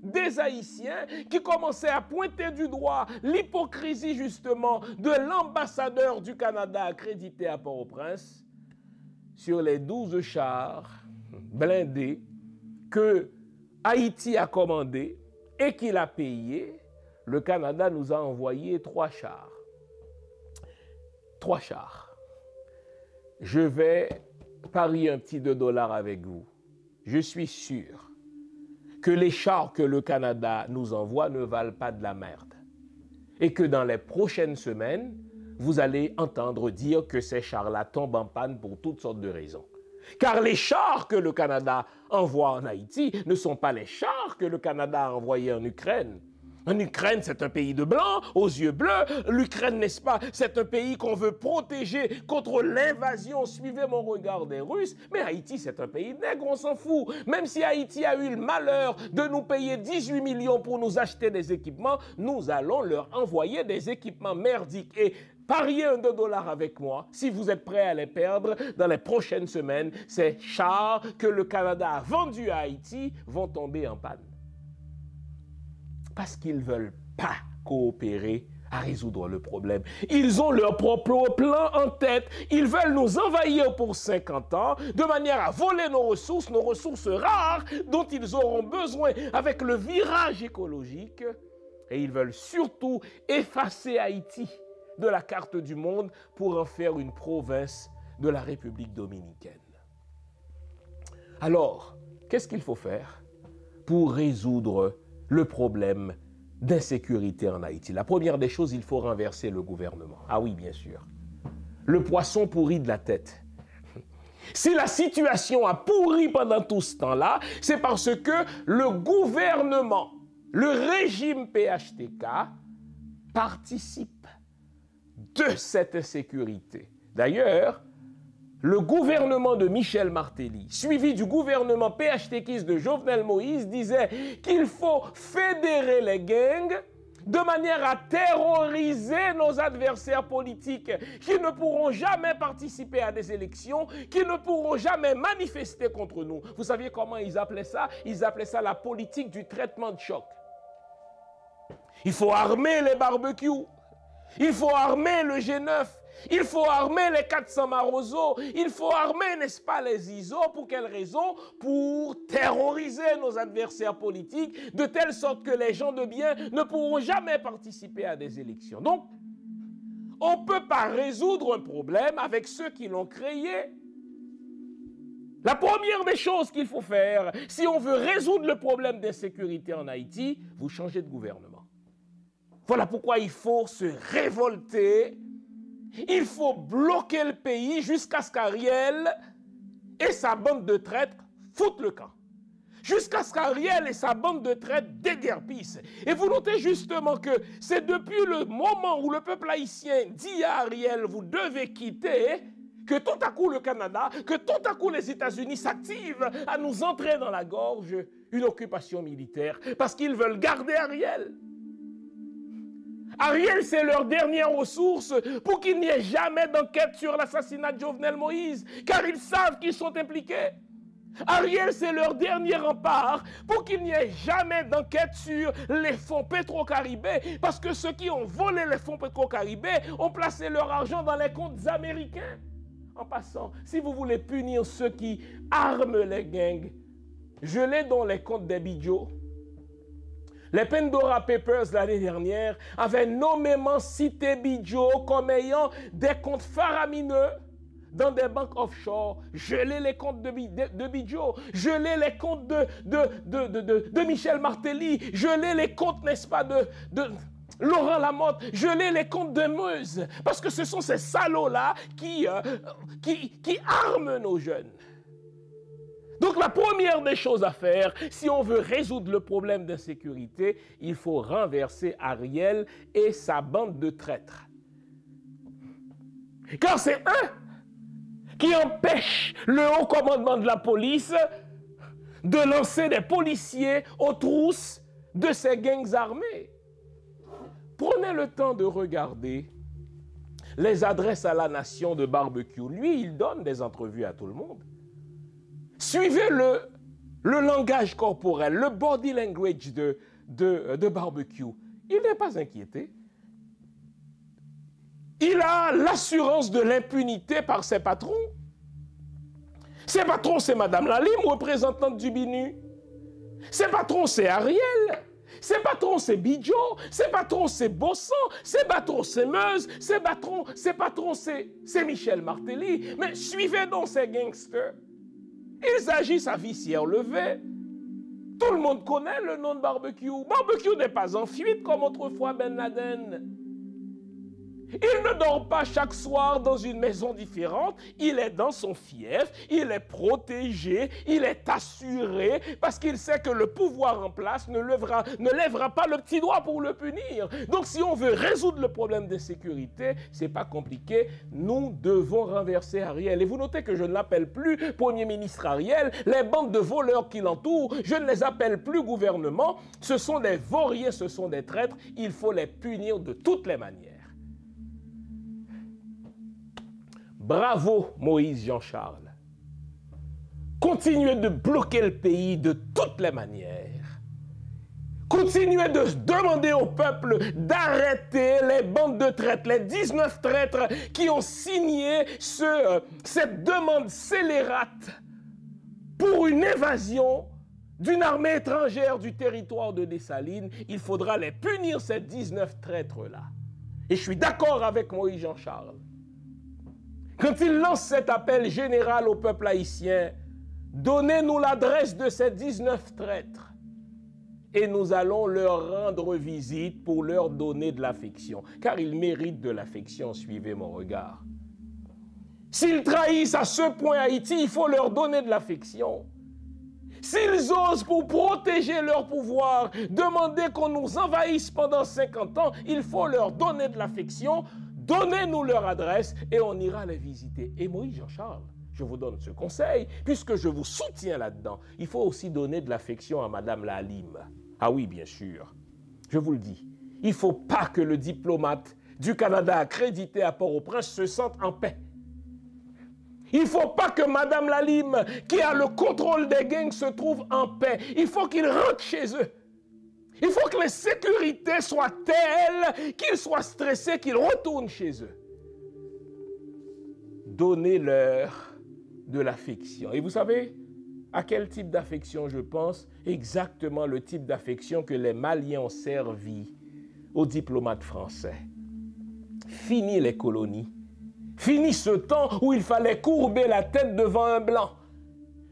des Haïtiens qui commençaient à pointer du doigt l'hypocrisie justement de l'ambassadeur du Canada accrédité à Port-au-Prince, sur les 12 chars blindés que Haïti a commandés et qu'il a payés, le Canada nous a envoyé 3 chars. 3 chars. Je vais parier un petit $2 avec vous. Je suis sûr que les chars que le Canada nous envoie ne valent pas de la merde. Et que dans les prochaines semaines, vous allez entendre dire que ces chars-là tombent en panne pour toutes sortes de raisons. Car les chars que le Canada envoie en Haïti ne sont pas les chars que le Canada a envoyés en Ukraine. En Ukraine, c'est un pays de blancs, aux yeux bleus. L'Ukraine, n'est-ce pas, c'est un pays qu'on veut protéger contre l'invasion, suivez mon regard, des Russes. Mais Haïti, c'est un pays nègre, on s'en fout. Même si Haïti a eu le malheur de nous payer 18 millions pour nous acheter des équipements, nous allons leur envoyer des équipements merdiques. Et pariez un $2 avec moi, si vous êtes prêts à les perdre dans les prochaines semaines, ces chars que le Canada a vendus à Haïti vont tomber en panne. Parce qu'ils ne veulent pas coopérer à résoudre le problème. Ils ont leur propre plan en tête. Ils veulent nous envahir pour 50 ans, de manière à voler nos ressources rares dont ils auront besoin avec le virage écologique. Et ils veulent surtout effacer Haïti de la carte du monde pour en faire une province de la République dominicaine. Alors, qu'est-ce qu'il faut faire pour résoudre le problème d'insécurité en Haïti? La première des choses, il faut renverser le gouvernement. Ah oui, bien sûr. Le poisson pourrit de la tête. Si la situation a pourri pendant tout ce temps-là, c'est parce que le gouvernement, le régime PHTK, participe de cette insécurité. D'ailleurs, le gouvernement de Michel Martelly, suivi du gouvernement PHTKiste de Jovenel Moïse, disait qu'il faut fédérer les gangs de manière à terroriser nos adversaires politiques qui ne pourront jamais participer à des élections, qui ne pourront jamais manifester contre nous. Vous saviez comment ils appelaient ça? Ils appelaient ça la politique du traitement de choc. Il faut armer les barbecues. Il faut armer le G9, il faut armer les 400 Marozo, il faut armer, n'est-ce pas, les ISO. Pour quelle raison? Pour terroriser nos adversaires politiques, de telle sorte que les gens de bien ne pourront jamais participer à des élections. Donc, on ne peut pas résoudre un problème avec ceux qui l'ont créé. La première des choses qu'il faut faire, si on veut résoudre le problème d'insécurité en Haïti, vous changez de gouvernement. Voilà pourquoi il faut se révolter, il faut bloquer le pays jusqu'à ce qu'Ariel et sa bande de traîtres foutent le camp. Jusqu'à ce qu'Ariel et sa bande de traîtres déguerpissent. Et vous notez justement que c'est depuis le moment où le peuple haïtien dit à Ariel, vous devez quitter, que tout à coup le Canada, que tout à coup les États-Unis s'activent à nous entrer dans la gorge une occupation militaire parce qu'ils veulent garder Ariel. Ariel, c'est leur dernière ressource pour qu'il n'y ait jamais d'enquête sur l'assassinat de Jovenel Moïse, car ils savent qu'ils sont impliqués. Ariel, c'est leur dernier rempart pour qu'il n'y ait jamais d'enquête sur les fonds pétro-caribés, parce que ceux qui ont volé les fonds pétro-caribés ont placé leur argent dans les comptes américains. En passant, si vous voulez punir ceux qui arment les gangs, gelez dans les comptes des Bidjo. Les Pandora Papers l'année dernière avaient nommément cité Bidjo comme ayant des comptes faramineux dans des banques offshore. Gelez les comptes de Bidjo, gelez les comptes de Michel Martelly, gelez les comptes, n'est-ce pas, Laurent Lamotte, geler les comptes de Meuse, parce que ce sont ces salauds-là qui arment nos jeunes. Donc la première des choses à faire, si on veut résoudre le problème d'insécurité, il faut renverser Ariel et sa bande de traîtres. Car c'est eux qui empêchent le haut commandement de la police de lancer des policiers aux trousses de ces gangs armés. Prenez le temps de regarder les adresses à la nation de Barbecue. Lui, il donne des entrevues à tout le monde. Suivez le langage corporel, le body language de Barbecue. Il n'est pas inquiété. Il a l'assurance de l'impunité par ses patrons. Ses patrons, c'est Madame Lalim, représentante du BINU. Ses patrons, c'est Ariel. Ses patrons, c'est Bidjo. Ses patrons, c'est Bossan. Ses patrons, c'est Meuse. Ses patrons, c'est Michel Martelly. Mais suivez donc ces gangsters. Ils agissent à vissière levée. Tout le monde connaît le nom de Barbecue. Barbecue n'est pas en fuite comme autrefois Ben Laden. Il ne dort pas chaque soir dans une maison différente. Il est dans son fief, il est protégé, il est assuré parce qu'il sait que le pouvoir en place ne lèvera pas le petit doigt pour le punir. Donc si on veut résoudre le problème d'insécurité, c'est pas compliqué. Nous devons renverser Ariel. Et vous notez que je ne l'appelle plus Premier ministre Ariel. Les bandes de voleurs qui l'entourent, je ne les appelle plus gouvernement. Ce sont des vauriens, ce sont des traîtres. Il faut les punir de toutes les manières. Bravo Moïse Jean-Charles. Continuez de bloquer le pays de toutes les manières. Continuez de demander au peuple d'arrêter les bandes de traîtres, les 19 traîtres qui ont signé cette demande scélérate pour une évasion d'une armée étrangère du territoire de Dessalines. Il faudra les punir, ces 19 traîtres-là. Et je suis d'accord avec Moïse Jean-Charles. Quand il lance cet appel général au peuple haïtien, donnez-nous l'adresse de ces 19 traîtres et nous allons leur rendre visite pour leur donner de l'affection. Car ils méritent de l'affection, suivez mon regard. S'ils trahissent à ce point Haïti, il faut leur donner de l'affection. S'ils osent pour protéger leur pouvoir, demander qu'on nous envahisse pendant 50 ans, il faut leur donner de l'affection. Donnez-nous leur adresse et on ira les visiter. Et Moïse Jean-Charles, je vous donne ce conseil, puisque je vous soutiens là-dedans. Il faut aussi donner de l'affection à Madame Lalim. Ah oui, bien sûr. Je vous le dis. Il ne faut pas que le diplomate du Canada accrédité à Port-au-Prince se sente en paix. Il ne faut pas que Madame Lalim, qui a le contrôle des gangs, se trouve en paix. Il faut qu'il rentre chez eux. Il faut que les sécurités soient telles qu'ils soient stressés, qu'ils retournent chez eux. Donnez-leur de l'affection. Et vous savez à quel type d'affection je pense? Exactement le type d'affection que les Maliens ont servi aux diplomates français. Fini les colonies. Fini ce temps où il fallait courber la tête devant un blanc.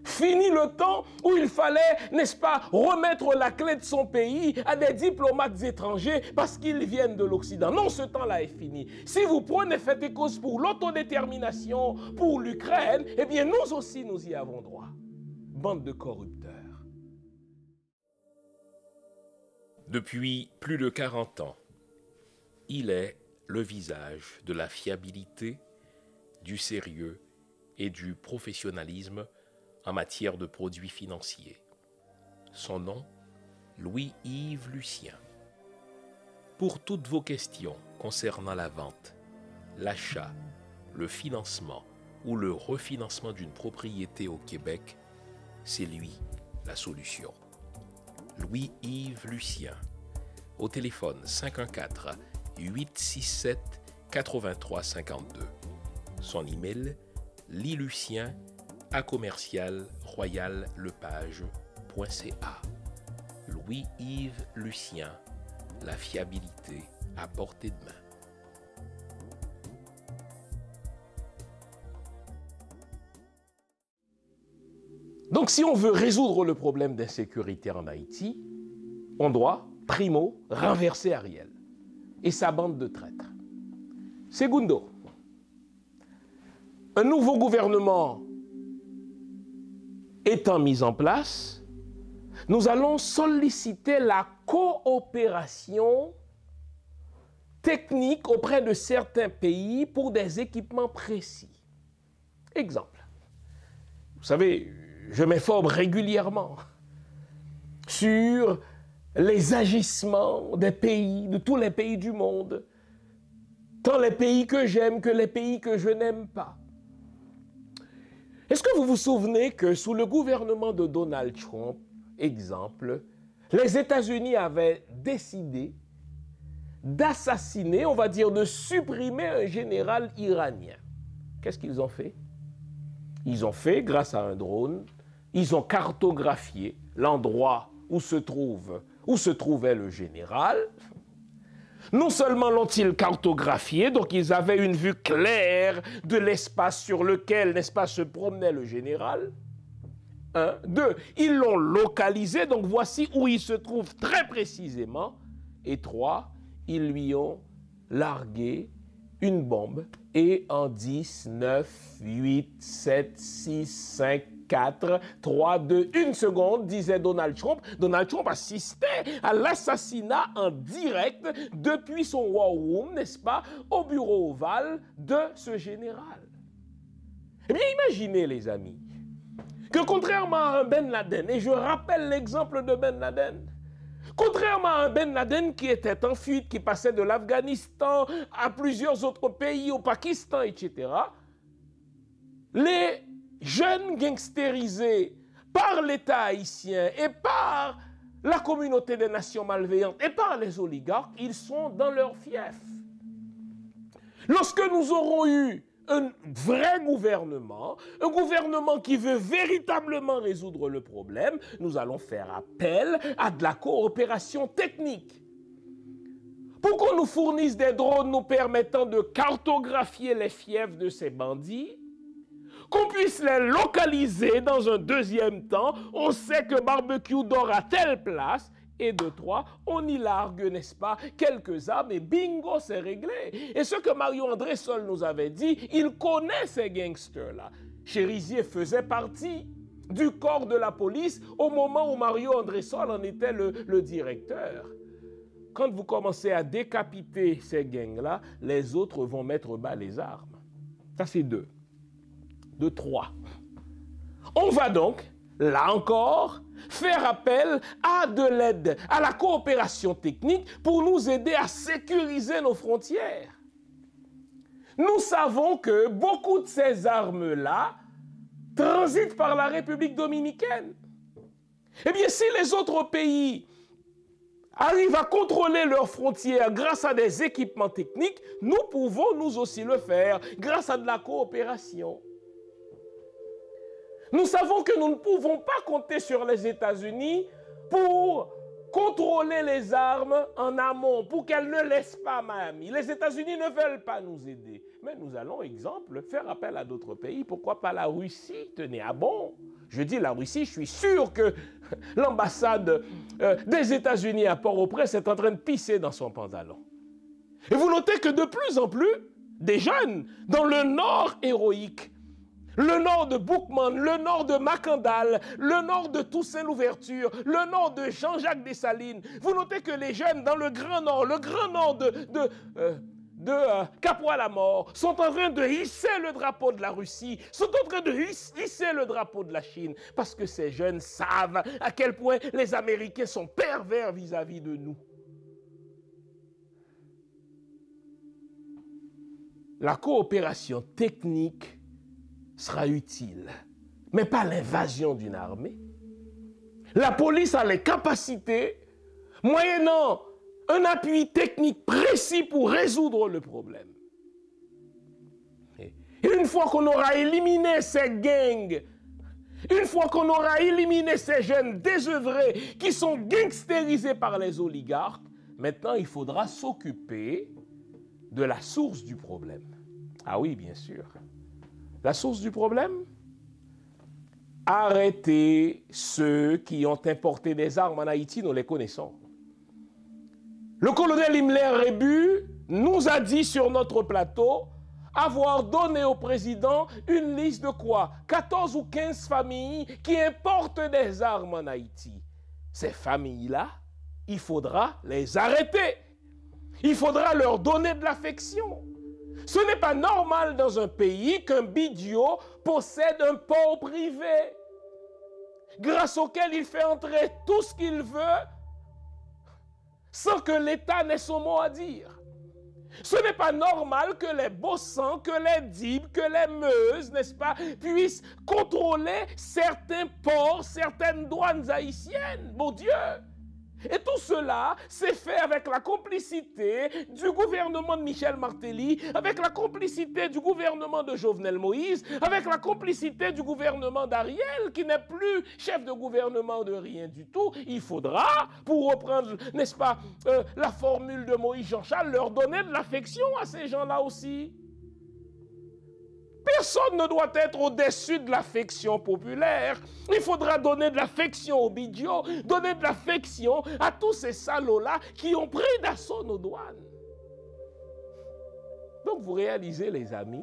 Fini le temps où il fallait, n'est-ce pas, remettre la clé de son pays à des diplomates étrangers parce qu'ils viennent de l'Occident. Non, ce temps-là est fini. Si vous prenez fait et cause pour l'autodétermination, pour l'Ukraine, eh bien nous aussi nous y avons droit. Bande de corrupteurs. Depuis plus de 40 ans, il est le visage de la fiabilité, du sérieux et du professionnalisme en matière de produits financiers. Son nom, Louis-Yves Lucien. Pour toutes vos questions concernant la vente, l'achat, le financement ou le refinancement d'une propriété au Québec, c'est lui la solution. Louis-Yves Lucien. Au téléphone 514-867-8352. Son email, lilucien@royallepage.ca. Louis-Yves Lucien, la fiabilité à portée de main. Donc si on veut résoudre le problème d'insécurité en Haïti, on doit, primo, renverser Ariel. et sa bande de traîtres. Segundo, un nouveau gouvernement étant mis en place, nous allons solliciter la coopération technique auprès de certains pays pour des équipements précis. Exemple, vous savez, je m'informe régulièrement sur les agissements des pays, de tous les pays du monde, tant les pays que j'aime que les pays que je n'aime pas. Est-ce que vous vous souvenez que sous le gouvernement de Donald Trump, exemple, les États-Unis avaient décidé d'assassiner, on va dire de supprimer un général iranien? Qu'est-ce qu'ils ont fait? Ils ont fait, grâce à un drone, ils ont cartographié l'endroit où se trouvait le général. Non seulement l'ont-ils cartographié, donc ils avaient une vue claire de l'espace sur lequel, n'est-ce pas, se promenait le général. 1. 2. Ils l'ont localisé, donc voici où il se trouve très précisément. Et 3. Ils lui ont largué une bombe et en 10, 9, 8, 7, 6, 5, 4, 3, 2, 1 seconde, disait Donald Trump. Donald Trump assistait à l'assassinat en direct depuis son war room, n'est-ce pas, au bureau ovale de ce général. Eh bien, imaginez, les amis, que contrairement à un Ben Laden, et je rappelle l'exemple de Ben Laden, contrairement à un Ben Laden qui était en fuite, qui passait de l'Afghanistan à plusieurs autres pays, au Pakistan, etc., les jeunes gangstérisés par l'État haïtien et par la communauté des nations malveillantes et par les oligarques, ils sont dans leur fief. Lorsque nous aurons eu un vrai gouvernement, un gouvernement qui veut véritablement résoudre le problème, nous allons faire appel à de la coopération technique. Pour qu'on nous fournisse des drones nous permettant de cartographier les fiefs de ces bandits, qu'on puisse les localiser dans un deuxième temps, on sait que barbecue dort à telle place, et de 3, on y largue, n'est-ce pas, quelques armes et bingo, c'est réglé. Et ce que Mario André Sol nous avait dit, il connaît ces gangsters-là. Chérizier faisait partie du corps de la police au moment où Mario André Sol en était le directeur. Quand vous commencez à décapiter ces gangs-là, les autres vont mettre bas les armes. Ça, c'est 2. De 3. On va donc, là encore, faire appel à de l'aide, à la coopération technique pour nous aider à sécuriser nos frontières. Nous savons que beaucoup de ces armes-là transitent par la République dominicaine. Eh bien, si les autres pays arrivent à contrôler leurs frontières grâce à des équipements techniques, nous pouvons nous aussi le faire grâce à de la coopération. Nous savons que nous ne pouvons pas compter sur les États-Unis pour contrôler les armes en amont, pour qu'elles ne laissent pas Miami. Les États-Unis ne veulent pas nous aider. Mais nous allons, exemple, faire appel à d'autres pays. Pourquoi pas la Russie? Tenez, ah bon? Je dis la Russie, je suis sûr que l'ambassade des États-Unis à Port-au-Prince est en train de pisser dans son pantalon. Et vous notez que de plus en plus, des jeunes dans le nord héroïque, le nord de Boukman, le nord de Macandal, le nord de Toussaint-Louverture, le nord de Jean-Jacques Dessalines. Vous notez que les jeunes dans le grand nord de Capois-la-Mort sont en train de hisser le drapeau de la Russie, sont en train de hisser le drapeau de la Chine, parce que ces jeunes savent à quel point les Américains sont pervers vis-à-vis de nous. La coopération technique sera utile, mais pas l'invasion d'une armée. La police a les capacités, moyennant un appui technique précis pour résoudre le problème. Et une fois qu'on aura éliminé ces gangs, une fois qu'on aura éliminé ces jeunes désœuvrés qui sont gangstérisés par les oligarques, maintenant il faudra s'occuper de la source du problème. Ah oui, bien sûr. La source du problème? Arrêter ceux qui ont importé des armes en Haïti, nous les connaissons. Le colonel Himmler-Rébu nous a dit sur notre plateau avoir donné au président une liste de quoi? 14 ou 15 familles qui importent des armes en Haïti. Ces familles-là, il faudra les arrêter. Il faudra leur donner de l'affection. Ce n'est pas normal dans un pays qu'un bidiot possède un port privé grâce auquel il fait entrer tout ce qu'il veut sans que l'État n'ait son mot à dire. Ce n'est pas normal que les Bossans, que les Dibs, que les Meuse, n'est-ce pas, puissent contrôler certains ports, certaines douanes haïtiennes, mon Dieu. Et tout cela s'est fait avec la complicité du gouvernement de Michel Martelly, avec la complicité du gouvernement de Jovenel Moïse, avec la complicité du gouvernement d'Ariel, qui n'est plus chef de gouvernement de rien du tout. Il faudra, pour reprendre, n'est-ce pas, la formule de Moïse Jean-Charles, leur donner de l'affection à ces gens-là aussi. Personne ne doit être au-dessus de l'affection populaire. Il faudra donner de l'affection aux bidiots, donner de l'affection à tous ces salauds-là qui ont pris d'assaut nos douanes. Donc vous réalisez, les amis,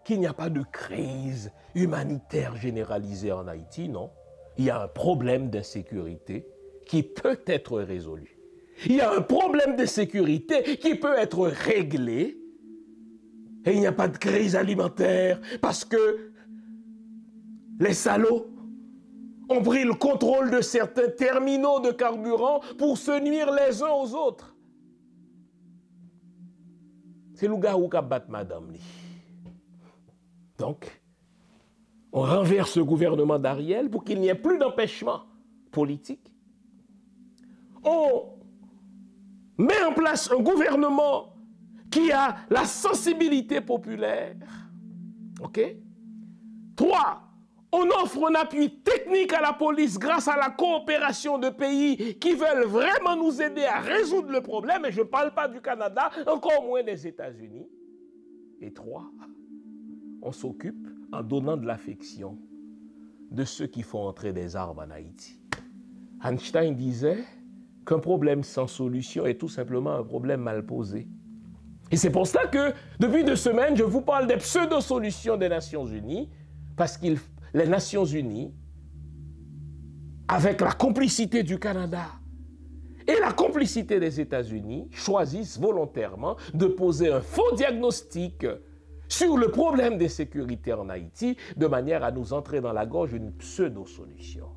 qu'il n'y a pas de crise humanitaire généralisée en Haïti, non. Il y a un problème d'insécurité qui peut être résolu. Il y a un problème de sécurité qui peut être réglé. Et il n'y a pas de crise alimentaire parce que les salauds ont pris le contrôle de certains terminaux de carburant pour se nuire les uns aux autres. C'est le gars qui a battu madame. Donc, on renverse le gouvernement d'Ariel pour qu'il n'y ait plus d'empêchement politique. On met en place un gouvernement qui a la sensibilité populaire. OK? 3. On offre un appui technique à la police grâce à la coopération de pays qui veulent vraiment nous aider à résoudre le problème. Et je ne parle pas du Canada, encore moins des États-Unis. Et 3. On s'occupe en donnant de l'affection de ceux qui font entrer des armes en Haïti. Einstein disait qu'un problème sans solution est tout simplement un problème mal posé. Et c'est pour ça que, depuis 2 semaines, je vous parle des pseudo-solutions des Nations Unies, parce que les Nations Unies, avec la complicité du Canada et la complicité des États-Unis, choisissent volontairement de poser un faux diagnostic sur le problème des sécurités en Haïti, de manière à nous entrer dans la gorge une pseudo-solution.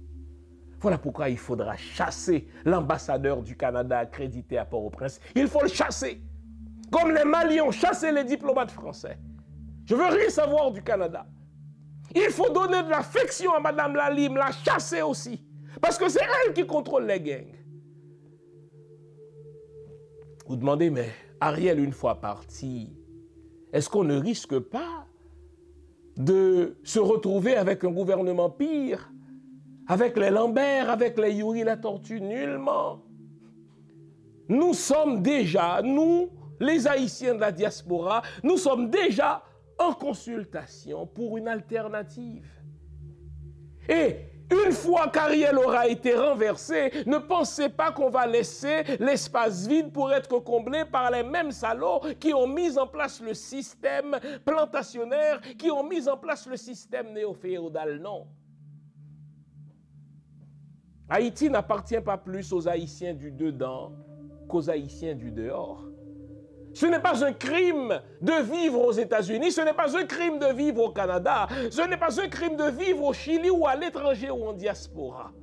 Voilà pourquoi il faudra chasser l'ambassadeur du Canada accrédité à Port-au-Prince. Il faut le chasser. Comme les Maliens ont chassé les diplomates français. Je veux rien savoir du Canada. Il faut donner de l'affection à Madame Lalime, la chasser aussi. Parce que c'est elle qui contrôle les gangs. Vous demandez, mais Ariel, une fois parti, est-ce qu'on ne risque pas de se retrouver avec un gouvernement pire, avec les Lambert, avec les Yuri la Tortue? Nullement. Nous sommes déjà, nous, les Haïtiens de la diaspora, nous sommes déjà en consultation pour une alternative. Et une fois qu'Ariel aura été renversé, ne pensez pas qu'on va laisser l'espace vide pour être comblé par les mêmes salauds qui ont mis en place le système plantationnaire, qui ont mis en place le système néo-féodal. Non. Haïti n'appartient pas plus aux Haïtiens du dedans qu'aux Haïtiens du dehors. Ce n'est pas un crime de vivre aux États-Unis, ce n'est pas un crime de vivre au Canada, ce n'est pas un crime de vivre au Chili ou à l'étranger ou en diaspora.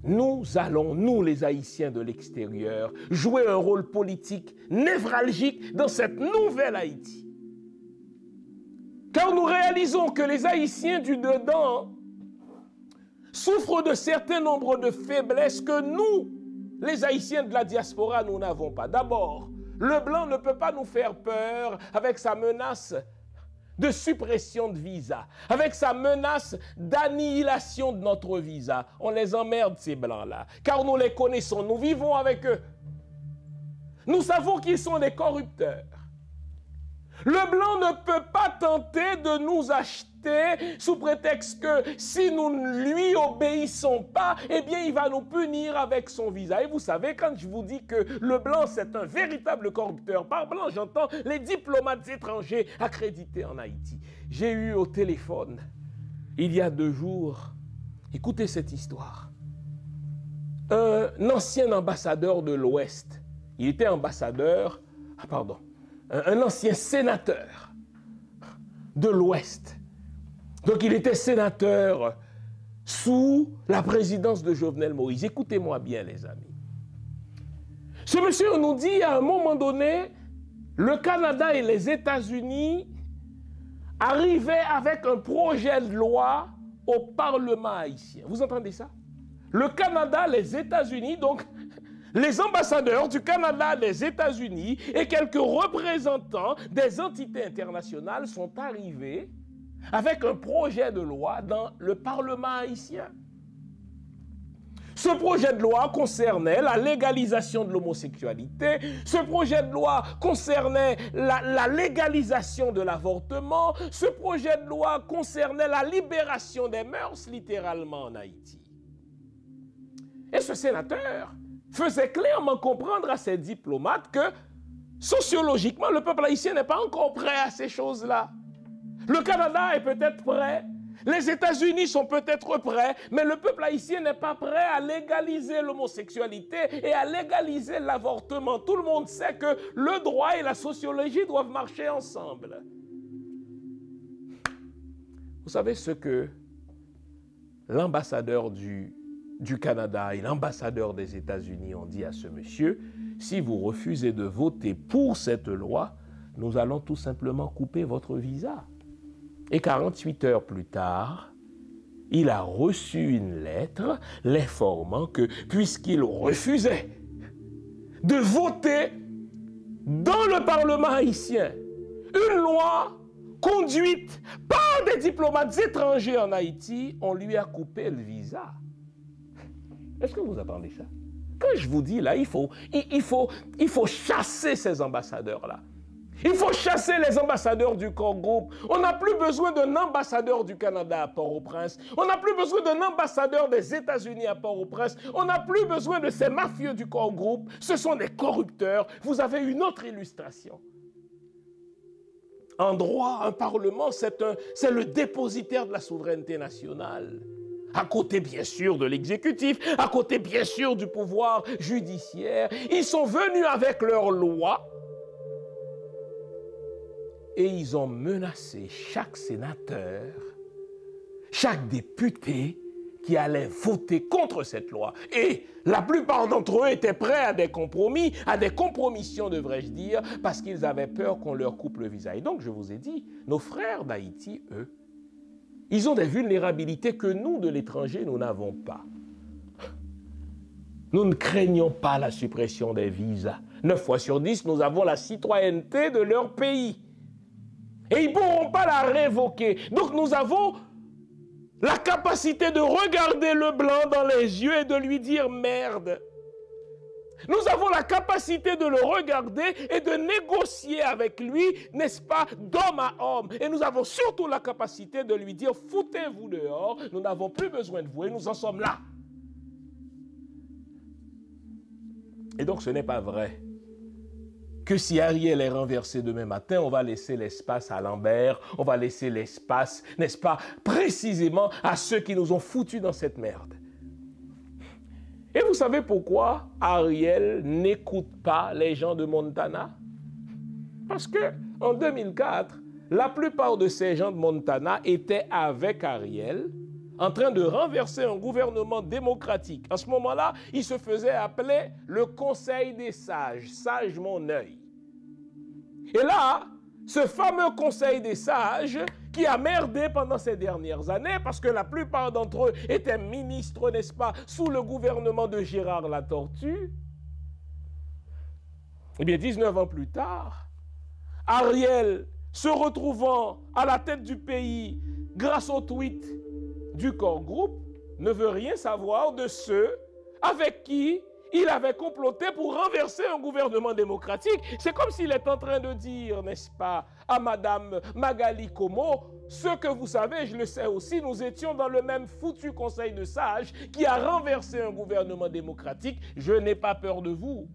Nous allons, nous les Haïtiens de l'extérieur, jouer un rôle politique névralgique dans cette nouvelle Haïti. Car nous réalisons que les Haïtiens du dedans souffrent de certains nombres de faiblesses que nous, les Haïtiens de la diaspora, nous n'avons pas. D'abord, le blanc ne peut pas nous faire peur avec sa menace de suppression de visa, avec sa menace d'annihilation de notre visa. On les emmerde, ces blancs-là, car nous les connaissons, nous vivons avec eux. Nous savons qu'ils sont des corrupteurs. Le blanc ne peut pas tenter de nous acheter quitter sous prétexte que si nous ne lui obéissons pas, eh bien, il va nous punir avec son visa. Et vous savez, quand je vous dis que le blanc, c'est un véritable corrupteur, par blanc, j'entends les diplomates étrangers accrédités en Haïti. J'ai eu au téléphone, il y a 2 jours, écoutez cette histoire, un ancien ambassadeur de l'Ouest. Il était ambassadeur, un ancien sénateur de l'Ouest. Donc il était sénateur sous la présidence de Jovenel Moïse. Écoutez-moi bien, les amis. Ce monsieur nous dit, à un moment donné, le Canada et les États-Unis arrivaient avec un projet de loi au Parlement haïtien. Vous entendez ça? Le Canada, les États-Unis, donc les ambassadeurs du Canada, des États-Unis et quelques représentants des entités internationales sont arrivés avec un projet de loi dans le Parlement haïtien. Ce projet de loi concernait la légalisation de l'homosexualité, ce projet de loi concernait la légalisation de l'avortement, ce projet de loi concernait la libération des mœurs, littéralement en Haïti. Et ce sénateur faisait clairement comprendre à ses diplomates que, sociologiquement, le peuple haïtien n'est pas encore prêt à ces choses-là. Le Canada est peut-être prêt, les États-Unis sont peut-être prêts, mais le peuple haïtien n'est pas prêt à légaliser l'homosexualité et à légaliser l'avortement. Tout le monde sait que le droit et la sociologie doivent marcher ensemble. Vous savez ce que l'ambassadeur du Canada et l'ambassadeur des États-Unis ont dit à ce monsieur? Si vous refusez de voter pour cette loi, nous allons tout simplement couper votre visa. Et 48 heures plus tard, il a reçu une lettre l'informant que, puisqu'il refusait de voter dans le Parlement haïtien une loi conduite par des diplomates étrangers en Haïti, on lui a coupé le visa. Est-ce que vous entendez ça? Quand je vous dis là, il faut chasser ces ambassadeurs-là. Il faut chasser les ambassadeurs du corps groupe. On n'a plus besoin d'un ambassadeur du Canada à Port-au-Prince. On n'a plus besoin d'un ambassadeur des États-Unis à Port-au-Prince. On n'a plus besoin de ces mafieux du corps groupe. Ce sont des corrupteurs. Vous avez une autre illustration. En droit, un parlement, c'est le dépositaire de la souveraineté nationale. À côté, bien sûr, de l'exécutif, à côté, bien sûr, du pouvoir judiciaire. Ils sont venus avec leurs lois et ils ont menacé chaque sénateur, chaque député qui allait voter contre cette loi. Et la plupart d'entre eux étaient prêts à des compromis, à des compromissions, devrais-je dire, parce qu'ils avaient peur qu'on leur coupe le visa. Et donc, je vous ai dit, nos frères d'Haïti, eux, ils ont des vulnérabilités que nous, de l'étranger, nous n'avons pas. Nous ne craignons pas la suppression des visas. 9 fois sur 10, nous avons la citoyenneté de leur pays. Et ils ne pourront pas la révoquer. Donc nous avons la capacité de regarder le blanc dans les yeux et de lui dire merde. Nous avons la capacité de le regarder et de négocier avec lui, n'est-ce pas, d'homme à homme. Et nous avons surtout la capacité de lui dire foutez-vous dehors, nous n'avons plus besoin de vous et nous en sommes là. Et donc ce n'est pas vrai que si Ariel est renversé demain matin, on va laisser l'espace à Lambert, on va laisser l'espace, n'est-ce pas, précisément à ceux qui nous ont foutus dans cette merde. Et vous savez pourquoi Ariel n'écoute pas les gens de Montana? Parce qu'en 2004, la plupart de ces gens de Montana étaient avec Ariel, en train de renverser un gouvernement démocratique. En ce moment-là, il se faisait appeler le Conseil des sages, sage mon œil. Et là, ce fameux Conseil des sages qui a merdé pendant ces dernières années, parce que la plupart d'entre eux étaient ministres, n'est-ce pas, sous le gouvernement de Gérard Latortue, eh bien, 19 ans plus tard, Ariel, se retrouvant à la tête du pays grâce au tweet du corps groupe, ne veut rien savoir de ceux avec qui il avait comploté pour renverser un gouvernement démocratique. C'est comme s'il est en train de dire, n'est-ce pas, à Madame Magali Como, ce que vous savez, je le sais aussi, nous étions dans le même foutu conseil de sages qui a renversé un gouvernement démocratique. Je n'ai pas peur de vous.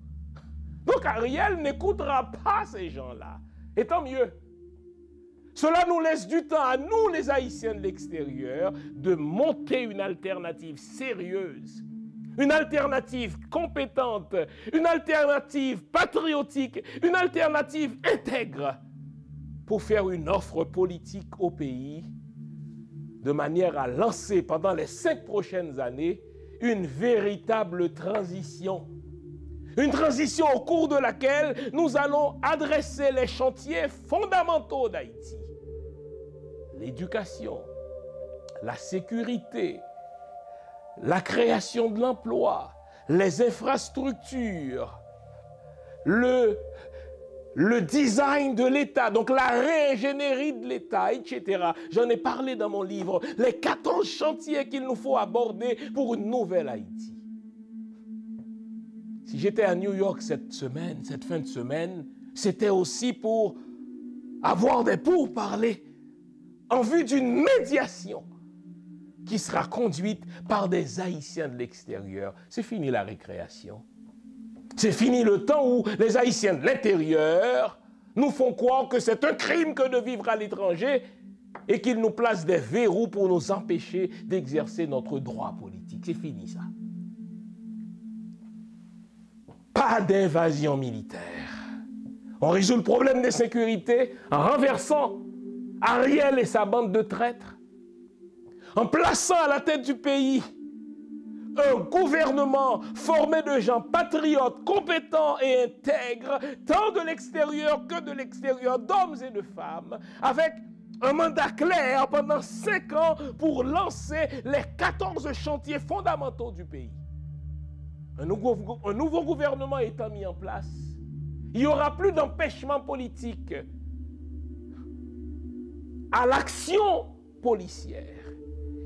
Donc Ariel n'écoutera pas ces gens-là. Et tant mieux. Cela nous laisse du temps à nous, les Haïtiens de l'extérieur, de monter une alternative sérieuse, une alternative compétente, une alternative patriotique, une alternative intègre pour faire une offre politique au pays de manière à lancer pendant les 5 prochaines années une véritable transition. Une transition au cours de laquelle nous allons adresser les chantiers fondamentaux d'Haïti. L'éducation, la sécurité, la création de l'emploi, les infrastructures, le design de l'État, donc la réingénierie de l'État, etc. J'en ai parlé dans mon livre, les 14 chantiers qu'il nous faut aborder pour une nouvelle Haïti. Si j'étais à New York cette fin de semaine, c'était aussi pour avoir des pourparlers en vue d'une médiation qui sera conduite par des Haïtiens de l'extérieur. C'est fini la récréation. C'est fini le temps où les Haïtiens de l'intérieur nous font croire que c'est un crime que de vivre à l'étranger et qu'ils nous placent des verrous pour nous empêcher d'exercer notre droit politique. C'est fini ça. Pas d'invasion militaire. On résout le problème de sécurité en renversant Ariel et sa bande de traîtres, en plaçant à la tête du pays un gouvernement formé de gens patriotes, compétents et intègres, tant de l'extérieur que de l'extérieur, d'hommes et de femmes, avec un mandat clair pendant 5 ans pour lancer les 14 chantiers fondamentaux du pays. Un nouveau gouvernement étant mis en place, il n'y aura plus d'empêchement politique à l'action policière.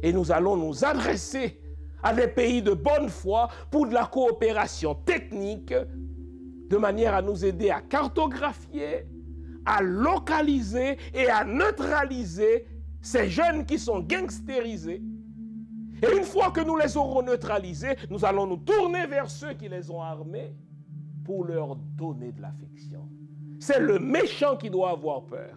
Et nous allons nous adresser à des pays de bonne foi pour de la coopération technique, de manière à nous aider à cartographier, à localiser et à neutraliser ces jeunes qui sont gangstérisés. Et une fois que nous les aurons neutralisés, nous allons nous tourner vers ceux qui les ont armés pour leur donner de l'affection. C'est le méchant qui doit avoir peur.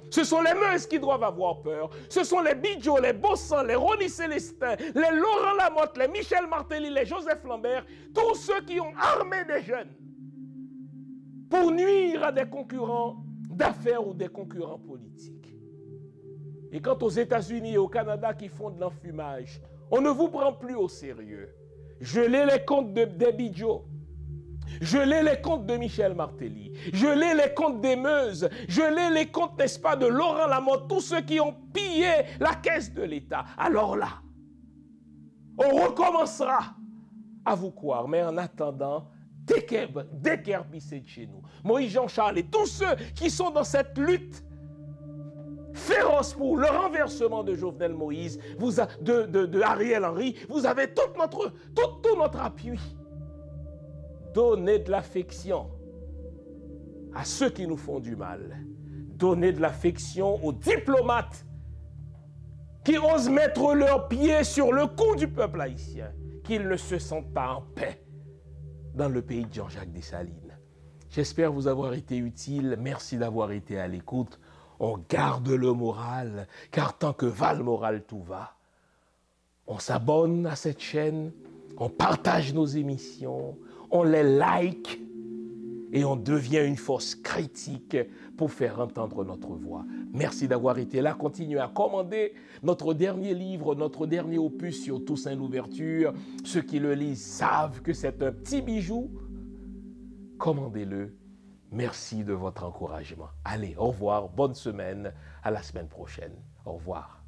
Ce sont les Meuse qui doivent avoir peur. Ce sont les Bidjo, les Bossan, les Ronnie Célestin, les Laurent Lamotte, les Michel Martelly, les Joseph Lambert, tous ceux qui ont armé des jeunes pour nuire à des concurrents d'affaires ou des concurrents politiques. Et quant aux États-Unis et au Canada qui font de l'enfumage, on ne vous prend plus au sérieux. Gelez les comptes de Bidjo. Gelez les comptes de Michel Martelly. Gelez les comptes des Meuse. Gelez les comptes, n'est-ce pas, de Laurent Lamotte. Tous ceux qui ont pillé la caisse de l'État. Alors là, on recommencera à vous croire. Mais en attendant, déguerpissez de chez nous. Moïse Jean-Charles et tous ceux qui sont dans cette lutte féroce pour le renversement de Jovenel Moïse, de Ariel Henry, vous avez tout notre appui. Donnez de l'affection à ceux qui nous font du mal. Donnez de l'affection aux diplomates qui osent mettre leurs pieds sur le cou du peuple haïtien, qu'ils ne se sentent pas en paix dans le pays de Jean-Jacques Dessalines. J'espère vous avoir été utile. Merci d'avoir été à l'écoute. On garde le moral, car tant que va le moral, tout va. On s'abonne à cette chaîne, on partage nos émissions, on les like et on devient une force critique pour faire entendre notre voix. Merci d'avoir été là. Continuez à commander notre dernier livre, notre dernier opus sur Toussaint Louverture. Ceux qui le lisent savent que c'est un petit bijou. Commandez-le. Merci de votre encouragement. Allez, au revoir, bonne semaine, à la semaine prochaine. Au revoir.